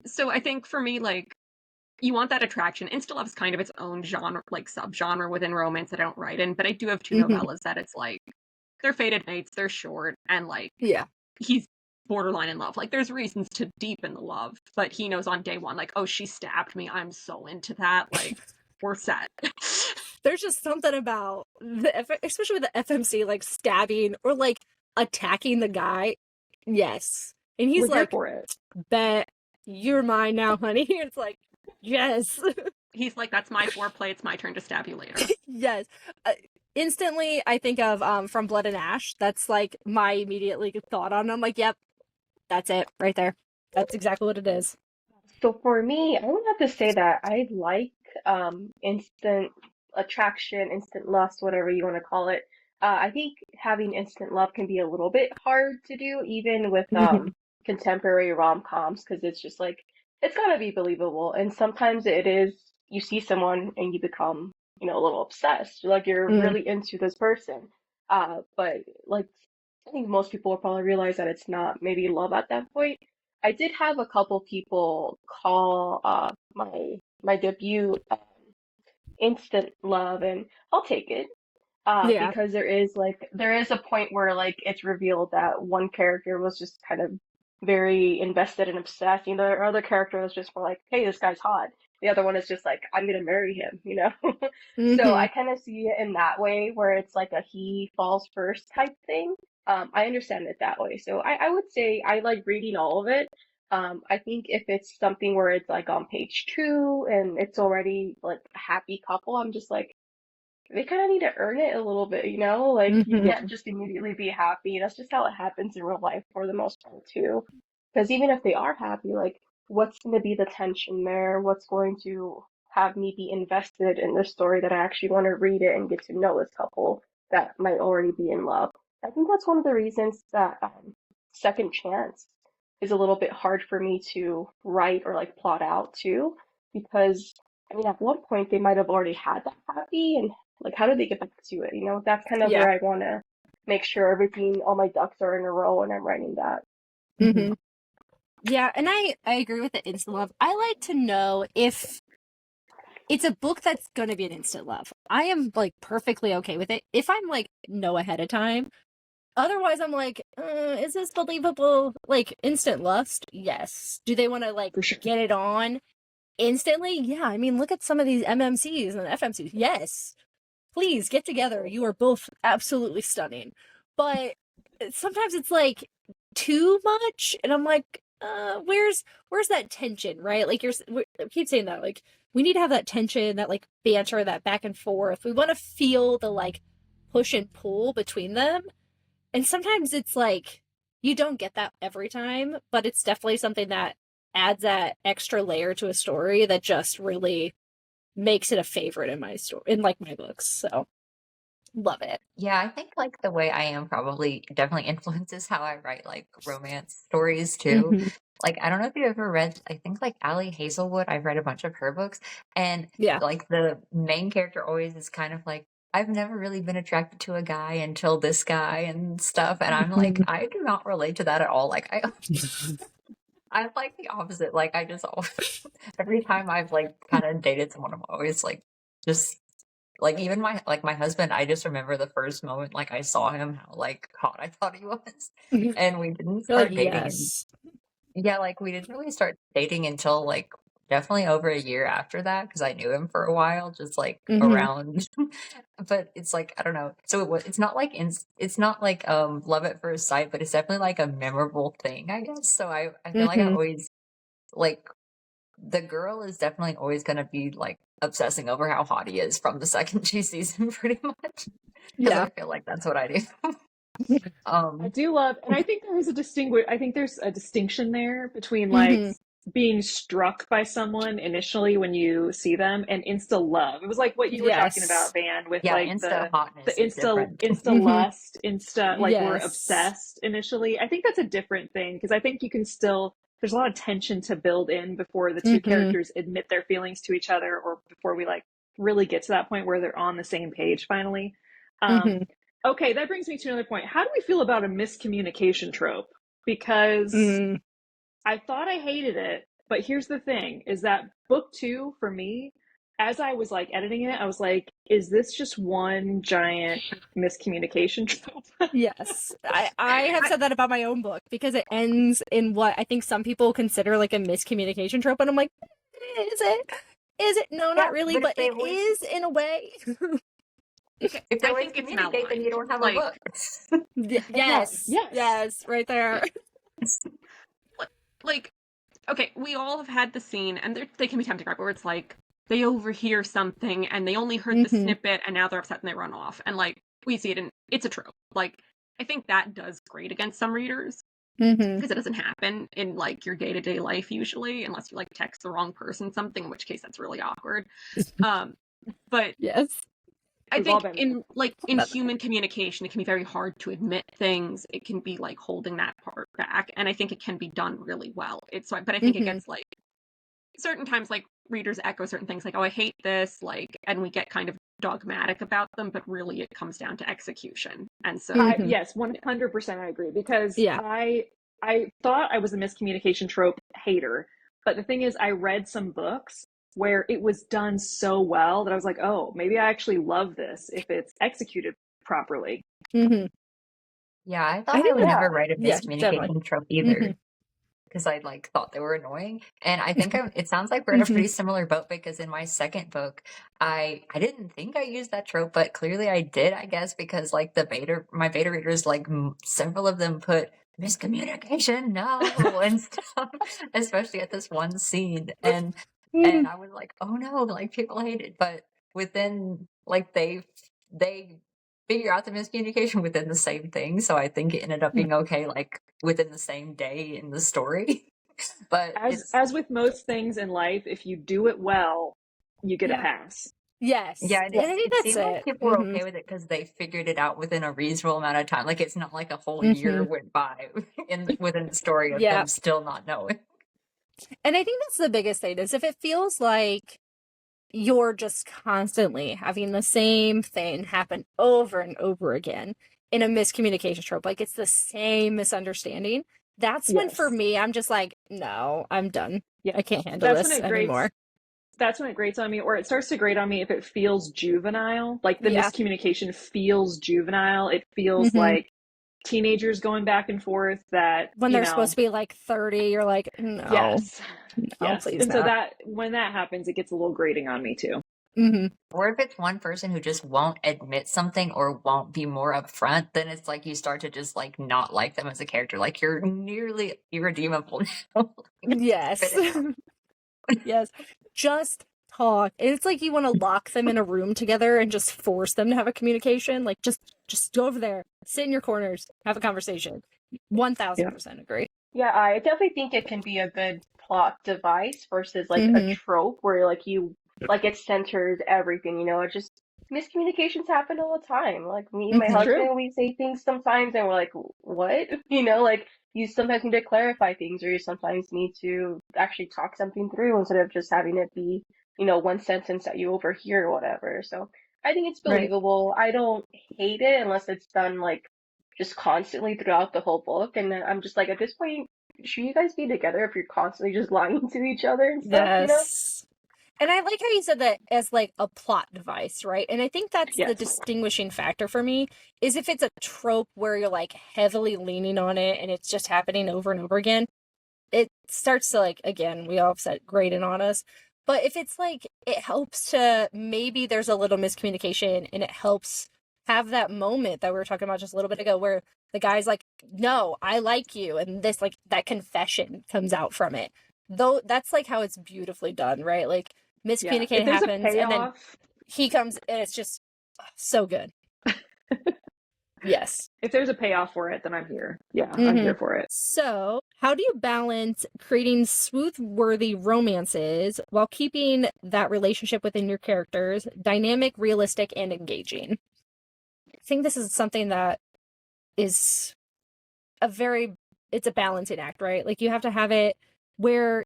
So I think for me, like, you want that attraction. Insta love's kind of its own genre, like subgenre within romance that I don't write in, but I do have 2 Mhm. novellas that it's like they're fated mates, they're short, and like Yeah. he's borderline in love. Like there's reasons to deepen the love, but he knows on day 1, like, oh, she stabbed me. I'm so into that. Like, we're set. There's just something about especially with the FMC, like stabbing or like attacking the guy. Yes. And he's We're here like, for it. bet you're mine now, honey. It's like, yes. He's like, that's my foreplay. It's my turn to stab you later. Yes. Instantly, I think of From Blood and Ash. That's like my immediately thought on it. I'm like, yep, that's it right there. That's exactly what it is. So for me, I would have to say that I like instant attraction, instant lust, whatever you want to call it. I think having instant love can be a little bit hard to do, even with Mhm. contemporary rom-coms, because it's just like it's gotta be believable. And sometimes it is you see someone and you become, a little obsessed, like you're Mm. really into this person. But like I think most people will probably realize that it's not maybe love at that point. I did have a couple people call my debut instant love, and I'll take it. Yeah. Because there is a point where like it's revealed that one character was just kind of very invested and obsessed. The other character was just more like, hey, this guy's hot. The other one is just like, I'm gonna marry him. So Hmm. I kind of see it in that way where it's like a he falls first type thing. I understand it that way. So I would say I like reading all of it. I think if it's something where it's like on page 2 and it's already like a happy couple, I'm just like, they kind of need to earn it a little bit. Like you Hmm. can't just immediately be happy. That's just how it happens in real life for the most part too. Because even if they are happy, like what's going to be the tension there? What's going to have me be invested in the story that I actually want to read it and get to know this couple that might already be in love? I think that's one of the reasons that Second Chance is a little bit hard for me to write or like plot out too, because I mean, at one point they might have already had that happy, and like, how do they get back to it? That's kind of Yeah. where I want to make sure all my ducks are in a row when I'm writing that. Hmm. Yeah, and I agree with the instant love. I like to know if it's a book that's gonna be an instant love. I am like perfectly okay with it if I'm like know ahead of time. Otherwise, I'm like, is this believable? Like instant lust? Yes. Do they want to like For sure. get it on instantly? Yeah. I mean, look at some of these MMCs and FMCs. Yes. Please get together. You are both absolutely stunning. But sometimes it's like too much, and I'm like, where's that tension, right? Like I keep saying that, like we need to have that tension, that like banter, that back and forth. We want to feel the like push and pull between them, and sometimes it's like you don't get that every time, but it's definitely something that adds that extra layer to a story that just really makes it a favorite in my story, in like my books. So love it. Yeah, I think like the way I am probably definitely influences how I write like romance stories too. Hmm. Like I don't know if you ever read, I think like Allie Hazelwood, I've read a bunch of her books, and Yeah. like the main character always is kind of like, I've never really been attracted to a guy until this guy and stuff. And I'm like, I do not relate to that at all. Like I'm like the opposite. Like I just always, every time I've like kind of dated someone, I'm always like just like even my husband, I just remember the first moment like I saw him, how like hot I thought he was. You're And we didn't like, start dating, and yes. yeah, like we didn't really start dating until like definitely over a year after that, because I knew him for a while, just like Hmm. around. But it's like I don't know. So it's not like it's not like love at first sight, but it's definitely like a memorable thing, I guess. So I feel like I Hmm. always like the girl is definitely always gonna be like obsessing over how hot he is from the second she sees him, pretty much. Because Yeah. I feel like that's what I do. I do love, and I think there's a distinction there between like Mm-hmm. being struck by someone initially when you see them and insta love. It was like what you were talking Yes. about, Van, with Yeah, like insta the hotness is different. insta Mm-hmm. lust, insta like we're Yes. obsessed initially. I think that's a different thing because I think you can still there's a lot of tension to build in before the two Mm-hmm. characters admit their feelings to each other or before we like really get to that point where they're on the same page finally. Um, Mm-hmm. Okay, that brings me to another point. How do we feel about a miscommunication trope? Because Mm. I thought I hated it, but here's the thing is that book 2 for me, as I was like editing it, I was like, is this just one giant miscommunication trope? Yes. I have I, said that about my own book because it ends in what I think some people consider like a miscommunication trope. And I'm like, is it? Is it? No, Yeah, not really, but but it is in a way. if they I always think it's communicate, then you malaligned. don't have a Like, book. Yes. Yes. Yes. Right there. like, okay, we all have had the scene, and they can be tempting, right? Where it's like they overhear something and they only heard the Mm-hmm. snippet, and now they're upset and they run off. And like we see it, and it's a trope. Like I think that does great against some readers Mm-hmm. because it doesn't happen in like your day to day life usually, unless you like text the wrong person something, in which case that's really awkward. But Yes. I We've all think been in human communication, it can be very hard to admit things. It can be like holding that part back, and I think it can be done really well. But I think it Mm-hmm. gets like certain times, like readers echo certain things, like, "Oh, I hate this," like, and we get kind of dogmatic about them. But really, it comes down to execution, and so Mhm. yes, 100% I agree because Yeah. I thought I was a miscommunication trope hater, but the thing is I read some books where it was done so well that I was like, "Oh, maybe I actually love this if it's executed properly." Mm-hmm. Yeah, I I thought I think would Yeah. never write a yeah, definitely. miscommunication trope Mm-hmm. either because I like thought they were annoying. And I think it sounds like we're in a Mm-hmm. pretty similar boat because in my second book, I didn't think I used that trope, but clearly I did, I guess, because like my beta readers, like several of them put miscommunication, no, and stuff, especially at this one scene. And I was like, oh no, like people hate it. But within like they figure out the miscommunication within the same thing. So I think it ended up being okay, like within the same day in the story. But it's As with most things in life, if you do it well, you get a yeah. pass. Yes. Yeah, Yeah, I think it that's seemed like it. people were Mm-hmm. okay with it because they figured it out within a reasonable amount of time. Like it's not like a whole Mm-hmm. year went by within the story of Yeah. them still not knowing. And I think that's the biggest thing is if it feels like you're just constantly having the same thing happen over and over again in a miscommunication trope, like it's the same misunderstanding, that's when for Yes. me, I'm just like, no, I'm done. Yeah. I can't handle That's when this it grates. anymore. That's when it grates on me, or it starts to grate on me if it feels juvenile. Like the Yeah. miscommunication feels juvenile. It feels Mm-hmm. like teenagers going back and forth that, When you they're know, supposed to be like 30, you're like, no, yes. no, Yes. please And so not. that when that happens, it gets a little grating on me too. Mm-hmm. Or if it's one person who just won't admit something or won't be more upfront, then it's like you start to just like not like them as a character. Like you're nearly irredeemable now. Yes. Spit it out. Yes. Just talk. And it's like you want to lock them in a room together and just force them to have a communication. Like just go over there, sit in your corners, have a conversation. 1000% agree. Yeah, I definitely think it can be a good plot device versus like a Mhm. trope where like it centers everything, it just miscommunications happen all the time. Like me and my Mhm. husband, True. we say things sometimes and we're like, what? Like you sometimes need to clarify things or you sometimes need to actually talk something through instead of just having it be, one sentence that you overhear or whatever. So I think it's Right. believable. I don't hate it unless it's done like just constantly throughout the whole book. And then I'm just like, at this point, should you guys be together if you're constantly just lying to each other and stuff? Yes. And I like how you said that as like a plot device, right? And I think that's the Yes. distinguishing factor for me is if it's a trope where you're like heavily leaning on it and it's just happening over and over again, it starts to like, again, we all have said grating on us. But if it's like, it helps to maybe there's a little miscommunication and it helps have that moment that we were talking about just a little bit ago where the guy's like, no, I like you. And this, like, that confession comes out from it. Though that's like how it's beautifully done, right? Like, Yeah. miscommunication If there's a happens and then payoff, he comes and it's just so good. Yes. If there's a payoff for it, then I'm here. Yeah, I'm Mm-hmm. here for it. So, how do you balance creating smooth-worthy romances while keeping that relationship within your characters dynamic, realistic, and engaging? I think this is something that is it's a balancing act, right? Like, you have to have it where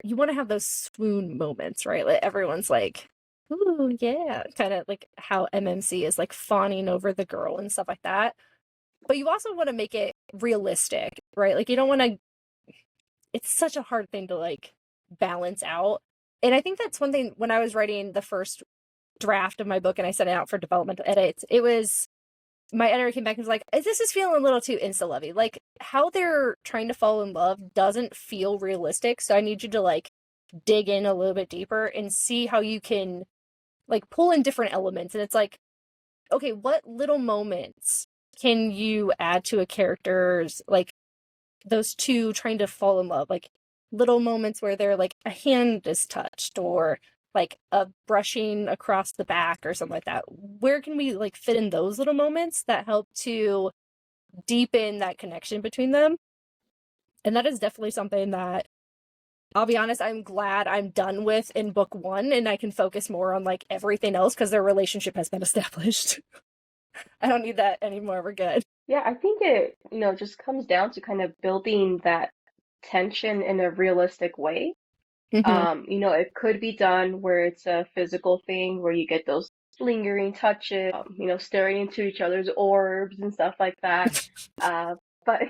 you want to have those swoon moments, right? Like, everyone's like, ooh, yeah, kind of like how MMC is like fawning over the girl and stuff like that. But you also want to make it realistic, right? Like, you don't want to, it's such a hard thing to like balance out. And I think that's one thing when I was writing the first draft of my book and I sent it out for developmental edits, it was my editor came back and was like, this is feeling a little too insta-lovey. Like, how they're trying to fall in love doesn't feel realistic. So I need you to like dig in a little bit deeper and see how you can like pull in different elements. And it's like, okay, what little moments can you add to a character's like those two trying to fall in love? Like little moments where they're like a hand is touched or like a brushing across the back or something like that. Where can we like fit in those little moments that help to deepen that connection between them? And that is definitely something that I'll be honest, I'm glad I'm done with in book 1 and I can focus more on like everything else because their relationship has been established. I don't need that anymore. We're good. Yeah, I think it, just comes down to kind of building that tension in a realistic way. Mm-hmm. It could be done where it's a physical thing where you get those lingering touches, staring into each other's orbs and stuff like that. But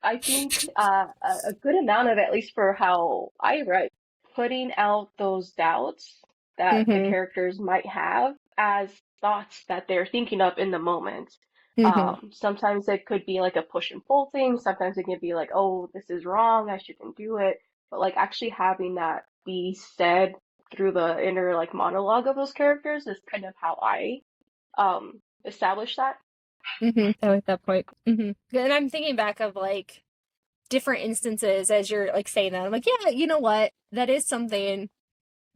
I think a good amount of, at least for how I write, putting out those doubts that the Mm-hmm. characters might have as thoughts that they're thinking of in the moment. Mm-hmm. Sometimes it could be like a push and pull thing. Sometimes it can be like, oh, this is wrong. I shouldn't do it. But like actually having that be said through the inner like monologue of those characters is kind of how I establish that. Mm-hmm. I like that point. Mm-hmm. And I'm thinking back of like different instances as you're like saying that. I'm like, yeah, you know what? That is something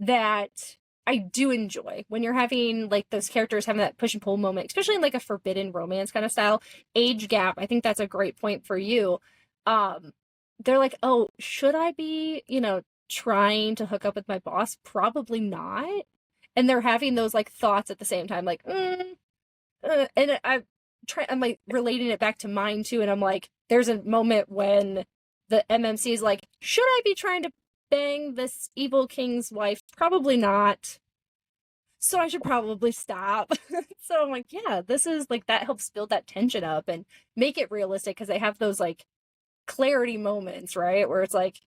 that I do enjoy when you're having like those characters having that push and pull moment, especially in like a forbidden romance kind of style. Age gap, I think that's a great point for you. They're like, oh, should I be, trying to hook up with my boss? Probably not. And they're having those like thoughts at the same time, like, and I'm like relating it back to mine too, and I'm like, there's a moment when the MMC is like, should I be trying to bang this evil king's wife? Probably not. So I should probably stop. So I'm like, yeah, this is like that helps build that tension up and make it realistic because they have those like clarity moments, right? Where it's like,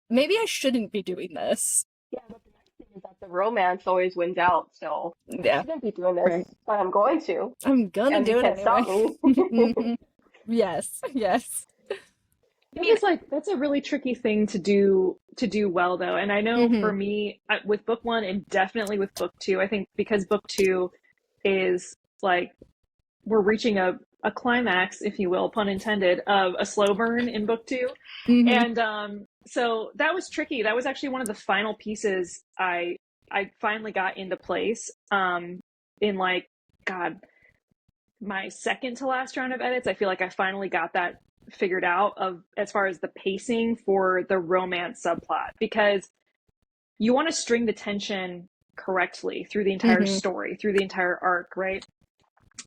maybe I shouldn't be doing this. Yeah, but the nice thing is that the romance always wins out, so I Yeah, shouldn't be doing this, right. but I'm going to, I'm gonna and you do it can't stop anyway. me. Yes, yes. I mean, That's a really tricky thing to do well though. And I know Mm-hmm. for me with book 1 and definitely with book 2, I think because book 2 is like we're reaching a climax, if you will, pun intended, of a slow burn in book 2. Mm-hmm. And so that was tricky. That was actually one of the final pieces I finally got into place in like God, my second to last round of edits. I feel like I finally got that figured out of as far as the pacing for the romance subplot, because you want to string the tension correctly through the entire Mm-hmm. story, through the entire arc, right?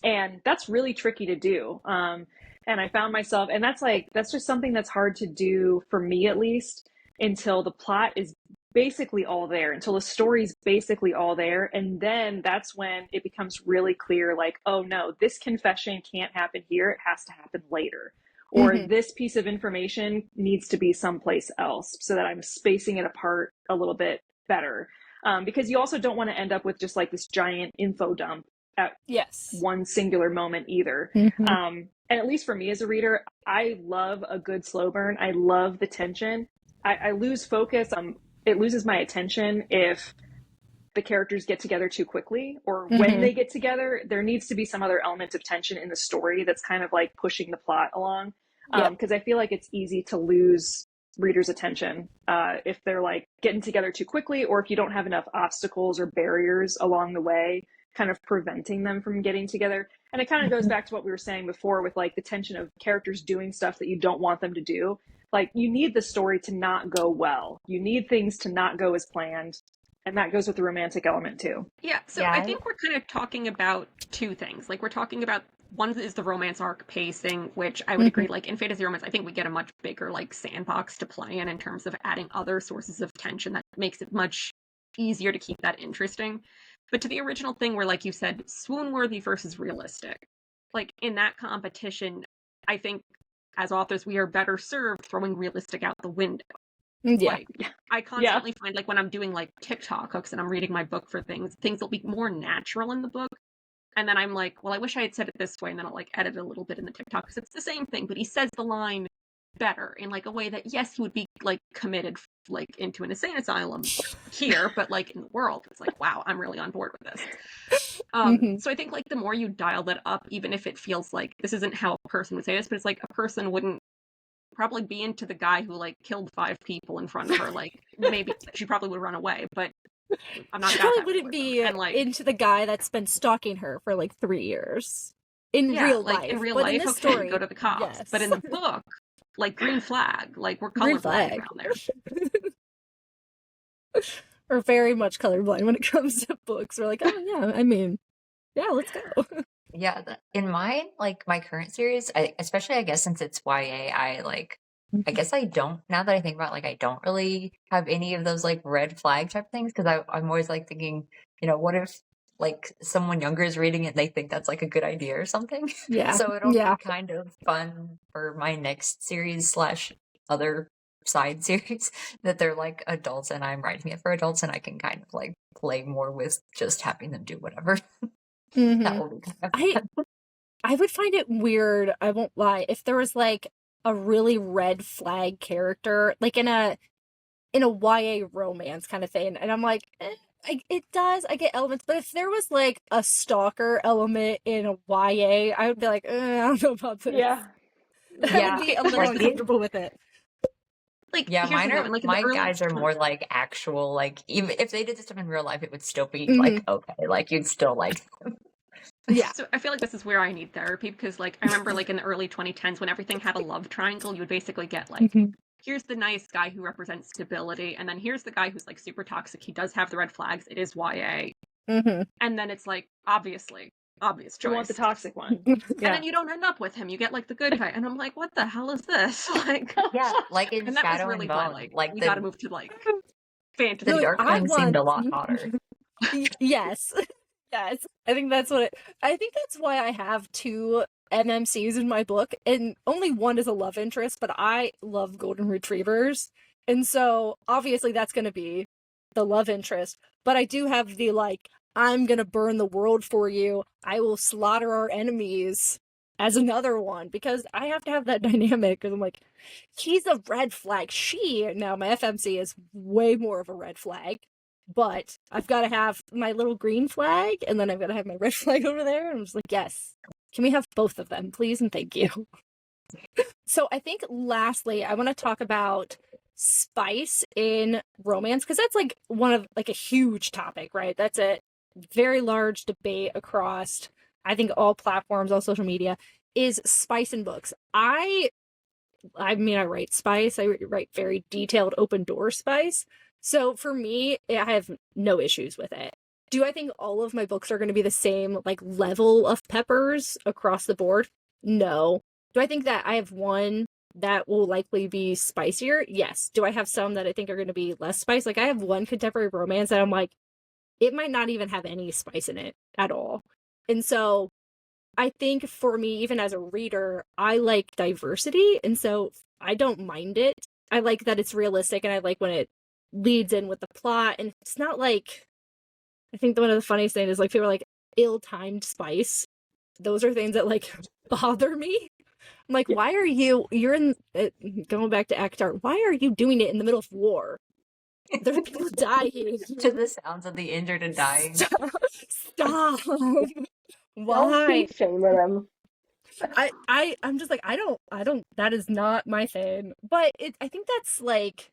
And that's really tricky to do. And I found myself, and that's just something that's hard to do for me, at least, until the plot is basically all there, until the story's basically all there. And then that's when it becomes really clear, like, oh no, this confession can't happen here. It has to happen later. Or Mm-hmm. this piece of information needs to be someplace else, so that I'm spacing it apart a little bit better. Because you also don't want to end up with just like this giant info dump at Yes. one singular moment either. Mm-hmm. And at least for me as a reader, I love a good slow burn. I love the tension. I lose focus. It loses my attention if the characters get together too quickly, or when Mm-hmm. they get together, there needs to be some other element of tension in the story that's kind of like pushing the plot along. Yeah. Because I feel like it's easy to lose readers' attention if they're like getting together too quickly, or if you don't have enough obstacles or barriers along the way kind of preventing them from getting together. And it kind of goes back to what we were saying before with like the tension of characters doing stuff that you don't want them to do. Like, you need the story to not go well. You need things to not go as planned. And that goes with the romantic element too. Yeah, so Yeah, I I- think we're kind of talking about two things. Like, we're talking about one is the romance arc pacing, which I would agree, like in fantasy romance, I think we get a much bigger like sandbox to play in terms of adding other sources of tension that makes it much easier to keep that interesting. But to the original thing where, like you said, swoon-worthy versus realistic, like in that competition, I think as authors we are better served throwing realistic out the window. Yeah. Like, I constantly find, like, when I'm doing like TikTok hooks and I'm reading my book for things will be more natural in the book. And then I'm like, well, I wish I had said it this way, and then I'll like edit a little bit in the TikTok because it's the same thing, but he says the line better in like a way that, yes, he would be like committed like into an insane asylum here, but like in the world, it's like, wow, I'm really on board with this. So I think like the more you dial that up, even if it feels like this isn't how a person would say this, but it's like a person wouldn't probably be into the guy who like killed 5 people in front of her. Like, maybe she probably would run away, but I'm not She that probably way wouldn't with be them. And like, into the guy that's been stalking her for like 3 years in yeah, real like life. in real but life, in this okay, story, go to the cops. yes. But in the book, like green flag, like we're Green colorblind flag. around there. We're very much colorblind when it comes to books. We're like, oh yeah, I mean, yeah, let's go. Yeah, in mine, like my current series, especially I guess since it's YA, I guess I don't, now that I think about it, like I don't really have any of those like red flag type things because I'm always like thinking, what if like someone younger is reading it and they think that's like a good idea or something? Yeah. So it'll Yeah. be kind of fun for my next series slash other side series that they're like adults and I'm writing it for adults and I can kind of like play more with just having them do whatever. That will be kind of fun. I would find it weird, I won't lie, if there was like a really red flag character, like in a YA romance kind of thing, and I'm like, I get elements, but if there was like a stalker element in a YA, I would be like, I don't know about this. Yeah. I would be a little Like, uncomfortable with it. Like, yeah, here's the thing, like in the my early guys are more like actual, like, even if they did this stuff in real life, it would still be like, okay, like you'd still like them. Yeah. So I feel like this is where I need therapy because, like, I remember, like, in the early 2010s when everything had a love triangle, you would basically get, like, here's the nice guy who represents stability, and then here's the guy who's, like, super toxic. He does have the red flags. It is YA. And then it's, like, obvious choice. You want the toxic one. And then you don't end up with him. You get, like, the good guy. And I'm like, what the hell is this? Like, Yeah, like in and that was Shadow really and why, Bone, like, we gotta move to, like, fantasy. the Like, dark I one seemed a want- lot hotter. Yes. Yes. I think that's why I have 2 MMCs in my book, and only one is a love interest, but I love golden retrievers. And so obviously that's going to be the love interest, but I do have the like, I'm going to burn the world for you. I will slaughter our enemies as another one because I have to have that dynamic because I'm like, he's a red flag. Now my FMC is way more of a red flag. But I've got to have my little green flag, and then I've got to have my red flag over there. And I'm just like, yes, can we have both of them, please? And thank you. So I think lastly, I want to talk about spice in romance, because that's like one of like a huge topic, right? That's a very large debate across, I think, all platforms, all social media, is spice in books. I mean, I write spice. I write very detailed open door spice. So for me, I have no issues with it. Do I think all of my books are going to be the same like level of peppers across the board? No. Do I think that I have one that will likely be spicier? Yes. Do I have some that I think are going to be less spice? Like I have one contemporary romance that I'm like, it might not even have any spice in it at all. And so I think for me, even as a reader, I like diversity. And so I don't mind it. I like that it's realistic, and I like when it leads in with the plot, and it's not like, I think one of the funniest things is like people are like ill-timed spice. Those are things that like bother me. I'm like, why are you're in going back to Akhtar, why are you doing it in the middle of war? There's people dying. To the sounds of the injured and dying. Stop. Don't Why? keep shaming them. I'm just like, I don't, that is not my thing. But I think that's like,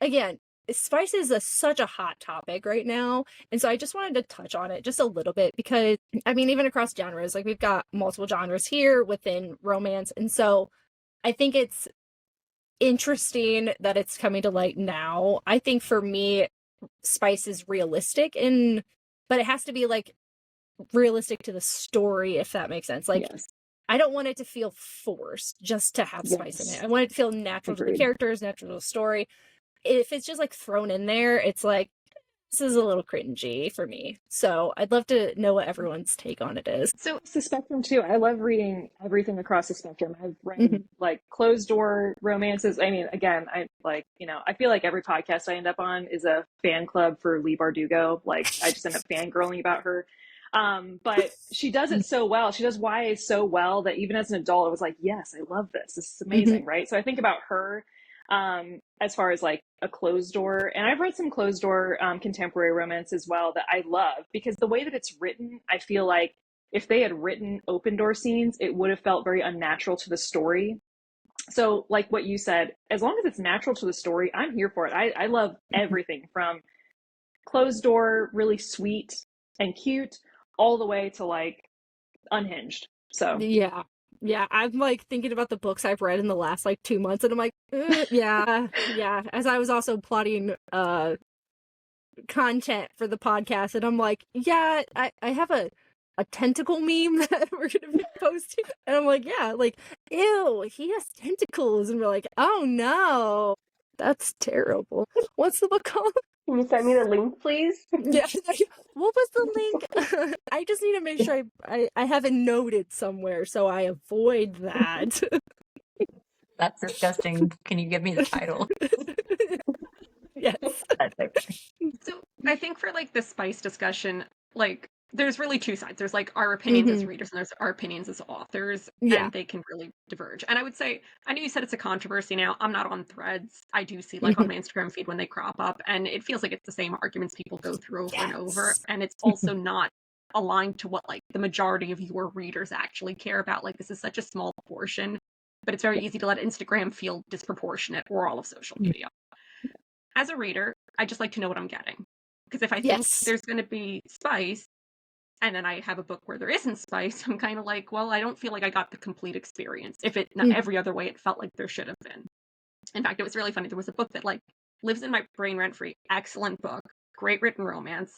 again, spice is such a hot topic right now, and so I just wanted to touch on it just a little bit because I mean, even across genres, like we've got multiple genres here within romance, and so I think it's interesting that it's coming to light now. I think for me, spice is realistic, but it has to be like realistic to the story, if that makes sense. Like, Yes. I don't want it to feel forced just to have spice in Yes. it. I want it to feel natural to the Agreed. characters, natural to the story. If it's just like thrown in there, it's like, this is a little cringy for me. So I'd love to know what everyone's take on it is. So It's the spectrum too. I love reading everything across the spectrum. I've read Mhm. like closed door romances. I mean, again, I like, you know, I feel like every podcast I end up on is a fan club for Leigh Bardugo. Like I just end up fangirling about her. But she does it so well. She does YA so well that even as an adult, I was like, yes, I love this. This is amazing, right? So I think about her as far as like a closed door, and I've read some closed door contemporary romance as well that I love because the way that it's written, I feel like if they had written open door scenes, it would have felt very unnatural to the story. So like what you said, as long as it's natural to the story, I'm here for it. I love everything from closed door, really sweet and cute, all the way to like unhinged. So Yeah. Yeah, I'm like thinking about the books I've read in the last like 2 months, and I'm like, yeah, yeah. As I was also plotting content for the podcast, and I'm like, yeah, I have a tentacle meme that we're gonna be posting, and I'm like, yeah, like, ew, he has tentacles, and we're like, oh no, that's terrible. What's the book called? Can you send me the link, please? Yeah, what was the link? I just need to make sure I have it noted somewhere so I avoid that. That's disgusting. Can you give me the title? Yes. That's okay. So I think for like the spice discussion, like there's really two sides. There's like our opinions as readers and there's our opinions as authors, Yeah. and they can really diverge. And I would say, I know you said it's a controversy now. I'm not on threads. I do see like on my Instagram feed when they crop up, and it feels like it's the same arguments people go through over and over. Yes. And it's also not aligned to what like the majority of your readers actually care about. Like this is such a small portion, but it's very easy to let Instagram feel disproportionate or all of social media. As a reader, I just like to know what I'm getting. Because if I think Yes. there's going to be spice, and then I have a book where there isn't spice, I'm kind of like, well, I don't feel like I got the complete experience. If it, not every other way, it felt like there should have been. In fact, it was really funny. There was a book that like lives in my brain rent free. Excellent book, great written romance,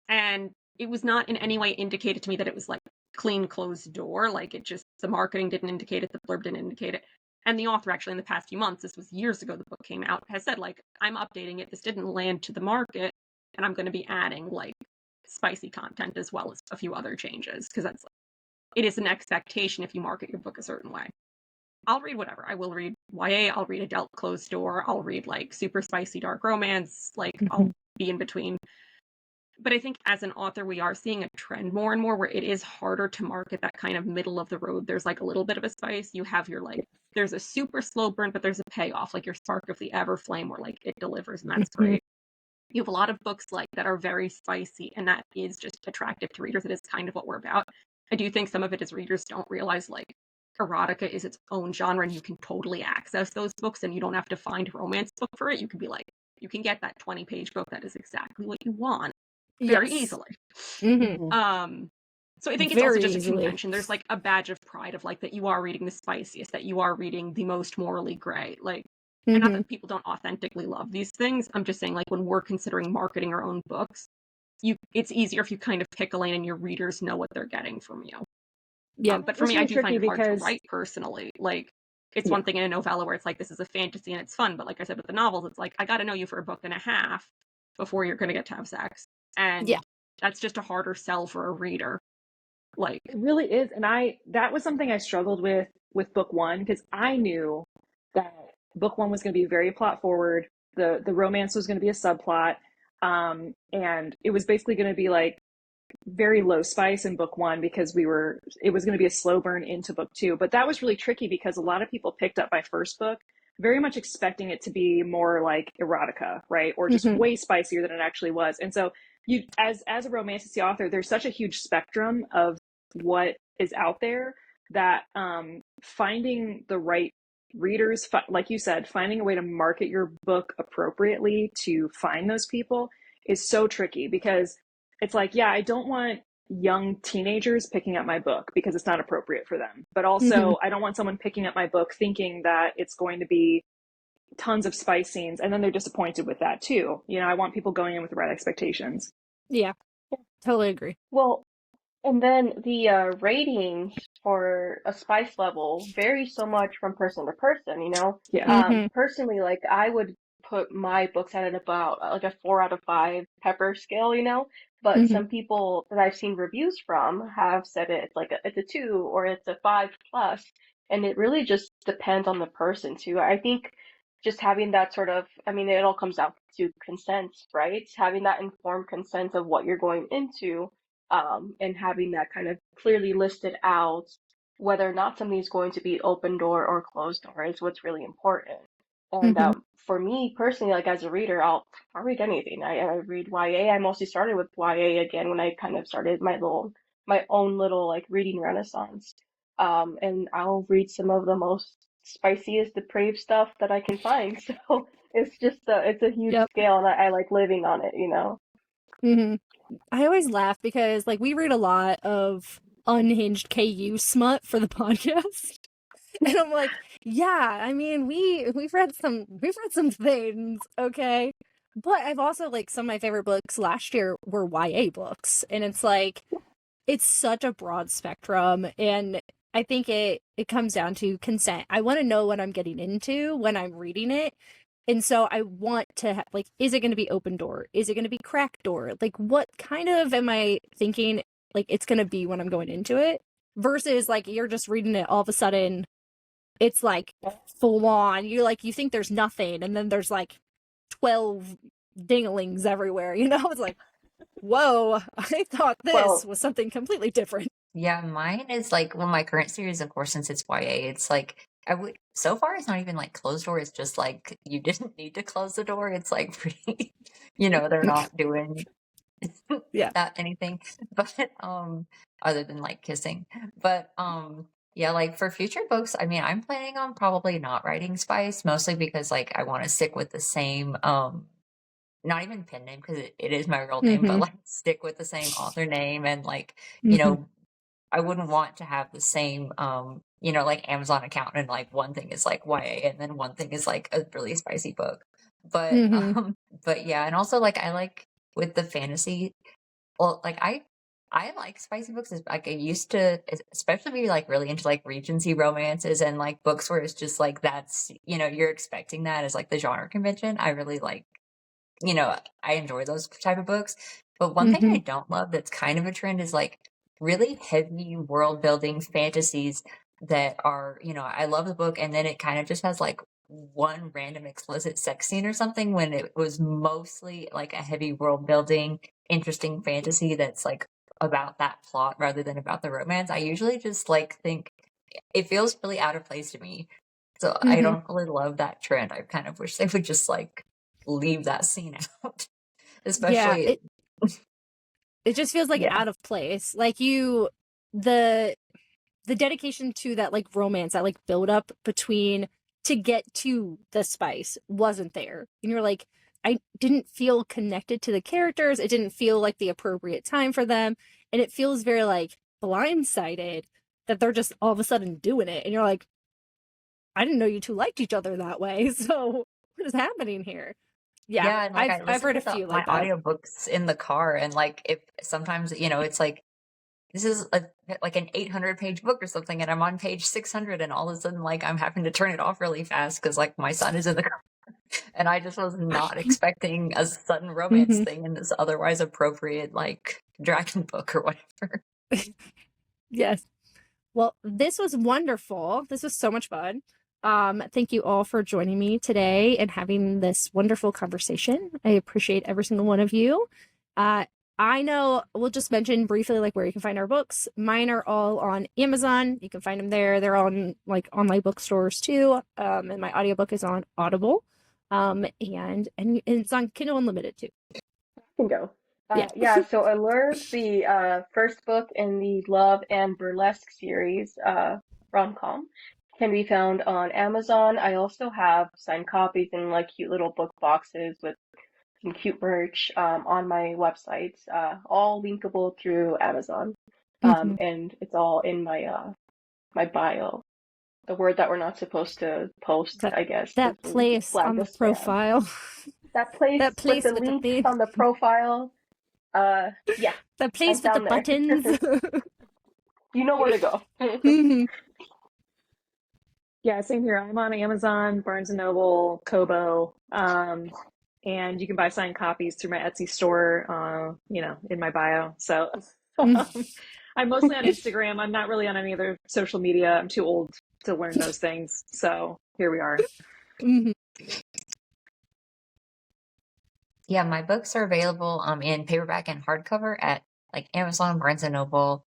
and it was not in any way indicated to me that it was like clean closed door. Like it just, the marketing didn't indicate it, the blurb didn't indicate it. And the author actually in the past few months, this was years ago the book came out, has said like, I'm updating it. This didn't land to the market, and I'm going to be adding like spicy content as well as a few other changes, because that's it is an expectation if you market your book a certain way. I'll read whatever. I will read YA, I'll read adult closed door, I'll read like super spicy dark romance, like I'll be in between. But I think as an author, we are seeing a trend more and more where it is harder to market that kind of middle of the road. There's like a little bit of a spice. You have your like, there's a super slow burn, but there's a payoff, like your spark of the ever flame where like it delivers, and that's great. You have a lot of books like that are very spicy, and that is just attractive to readers. It is kind of what we're about. I do think some of it is readers don't realize like erotica is its own genre, and you can totally access those books, and you don't have to find a romance book for it. You can be like, you can get that 20-page book that is exactly what you want very easily. So I think it's also Very just a easily. convention. There's like a badge of pride of like that you are reading the spiciest, that you are reading the most morally gray. Like, and not that people don't authentically love these things. I'm just saying like when we're considering marketing our own books, it's easier if you kind of pick a lane and your readers know what they're getting from you. Yeah. But for It's me, I really do find it tricky hard to because- write personally. Like, it's one thing in a novella where it's like, this is a fantasy and it's fun. But like I said, with the novels, it's like, I got to know you for a book and a half before you're going to get to have sex. And that's just a harder sell for a reader. Like, It really is. And that was something I struggled with book one, because I knew that book one was going to be very plot forward. The romance was going to be a subplot. And it was basically going to be like very low spice in book one because it was going to be a slow burn into book two. But that was really tricky because a lot of people picked up my first book very much expecting it to be more like erotica, right? Or just way spicier than it actually was. And so you, as a romantasy author, there's such a huge spectrum of what is out there that finding the right readers, like you said, finding a way to market your book appropriately to find those people is so tricky, because it's like, yeah, I don't want young teenagers picking up my book because it's not appropriate for them. But also, I don't want someone picking up my book thinking that it's going to be tons of spice scenes and then they're disappointed with that too. You know, I want people going in with the right expectations. Yeah, totally agree. Well, and then the ratings for a spice level vary so much from person to person, you know? Yeah. Personally, like I would put my books at about like a 4 out of 5 pepper scale, you know? But some people that I've seen reviews from have said it's like it's a 2 or it's a 5 plus, and it really just depends on the person too. I think just having that sort of, I mean, it all comes down to consent, right? Having that informed consent of what you're going into, and having that kind of clearly listed out, whether or not something's going to be open door or closed door is what's really important. And for me personally, like as a reader, I'll read anything. I read YA. I mostly started with YA again when I kind of started my own little like reading renaissance. And I'll read some of the most spiciest, depraved stuff that I can find. So it's just it's a huge Yep. scale, and I like living on it, you know. I always laugh because like we read a lot of unhinged KU smut for the podcast. And I'm like, yeah, I mean, we've read some things, okay? But I've also like some of my favorite books last year were YA books, and it's like it's such a broad spectrum, and I think it comes down to consent. I want to know what I'm getting into when I'm reading it. And so I want to like, is it going to be open door? Is it going to be crack door? Like, what kind of am I thinking like it's going to be when I'm going into it? Versus like you're just reading it, all of a sudden it's like full on. You like you think there's nothing, and then there's like 12 dinglings everywhere. You know, it's like, whoa! I thought this Well, was something completely different. Yeah, mine is like, well, my current series, of course, since it's YA, it's like I would so far it's not even like closed door, it's just like you didn't need to close the door. It's like pretty, they're not doing Yeah. that anything, but other than like kissing. But yeah, like for future books, I mean, I'm planning on probably not writing spice, mostly because like I want to stick with the same not even pen name because it is my real name, but like stick with the same author name and like, I wouldn't want to have the same, like Amazon account and like one thing is like YA and then one thing is like a really spicy book. But but yeah, and also like I like with the fantasy, well, like I like spicy books. Like I used to, especially be like really into like Regency romances and like books where it's just like that's you're expecting that as like the genre convention. I really like, I enjoy those type of books. But one thing I don't love that's kind of a trend is like really heavy world building fantasies that are, I love the book and then it kind of just has like one random explicit sex scene or something when it was mostly like a heavy world building, interesting fantasy that's like about that plot rather than about the romance. I usually just like think it feels really out of place to me. So I don't really love that trend. I kind of wish they would just like leave that scene out. Especially it just feels like out of place. Like the dedication to that like romance, that like build up between to get to the spice wasn't there. And you're like, I didn't feel connected to the characters. It didn't feel like the appropriate time for them. And it feels very like blindsided that they're just all of a sudden doing it. And you're like, I didn't know you two liked each other that way. So what is happening here? Yeah, and like I I've read a listen to few my like that. audiobooks in the car and like if sometimes it's like this is like an 800-page book or something and I'm on page 600 and all of a sudden like I'm having to turn it off really fast because like my son is in the car and I just was not expecting a sudden romance thing in this otherwise appropriate like dragon book or whatever. Yes. Well, this was wonderful. This was so much fun. Thank you all for joining me today and having this wonderful conversation. I appreciate every single one of you. I know we'll just mention briefly like where you can find our books. Mine are all on Amazon. You can find them there. They're on like online bookstores too. And my audiobook is on Audible. And it's on Kindle Unlimited too. I can go. Yeah, so Allure, the first book in the Love and Burlesque series, rom-com, can be found on Amazon. I also have signed copies in like cute little book boxes with some cute merch on my websites, all linkable through Amazon. And it's all in my bio. The word that we're not supposed to post, That I guess, that 'cause we place flag on the the spam. profile. That place That with place the with the links thing. on the profile. Yeah, That place I'm with the down there. buttons. You know where to go. Mhm. Yeah, same here. I'm on Amazon, Barnes and Noble, Kobo, and you can buy signed copies through my Etsy store, in my bio. So I'm mostly on Instagram. I'm not really on any other social media. I'm too old to learn those things. So here we are. Mhm. Yeah, my books are available in paperback and hardcover at like Amazon, Barnes and Noble.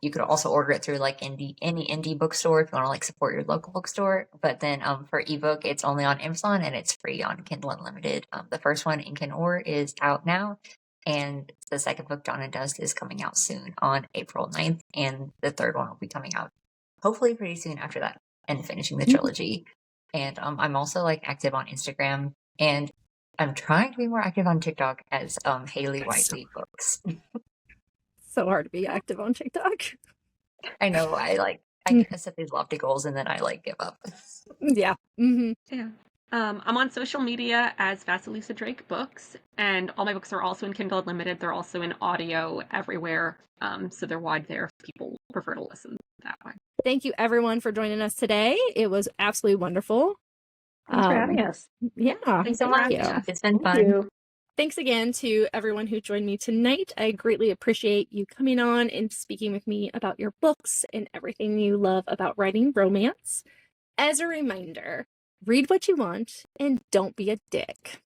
You could also order it through like any indie bookstore if you want to like support your local bookstore. But then for ebook, it's only on Amazon and it's free on Kindle Unlimited. The first one, Ink and Ore, is out now, and the second book, Dawn and Dusk, is coming out soon on April 9th, and the third one will be coming out hopefully pretty soon after that, and finishing the trilogy. And I'm also like active on Instagram, and I'm trying to be more active on TikTok as Hayley Whiteley Books. So hard to be active on TikTok. I know, I set these lofty goals and then I like give up. Yeah. Mm-hmm. Yeah. I'm on social media as Vasilisa Drake Books, and all my books are also in Kindle Unlimited. They're also in audio everywhere, so they're wide there if people prefer to listen that way. Thank you, everyone, for joining us today. It was absolutely wonderful. Thanks for having us. Yeah. Thanks so Thank much. you. It's been Thank fun. you. Thanks again to everyone who joined me tonight. I greatly appreciate you coming on and speaking with me about your books and everything you love about writing romance. As a reminder, read what you want and don't be a dick.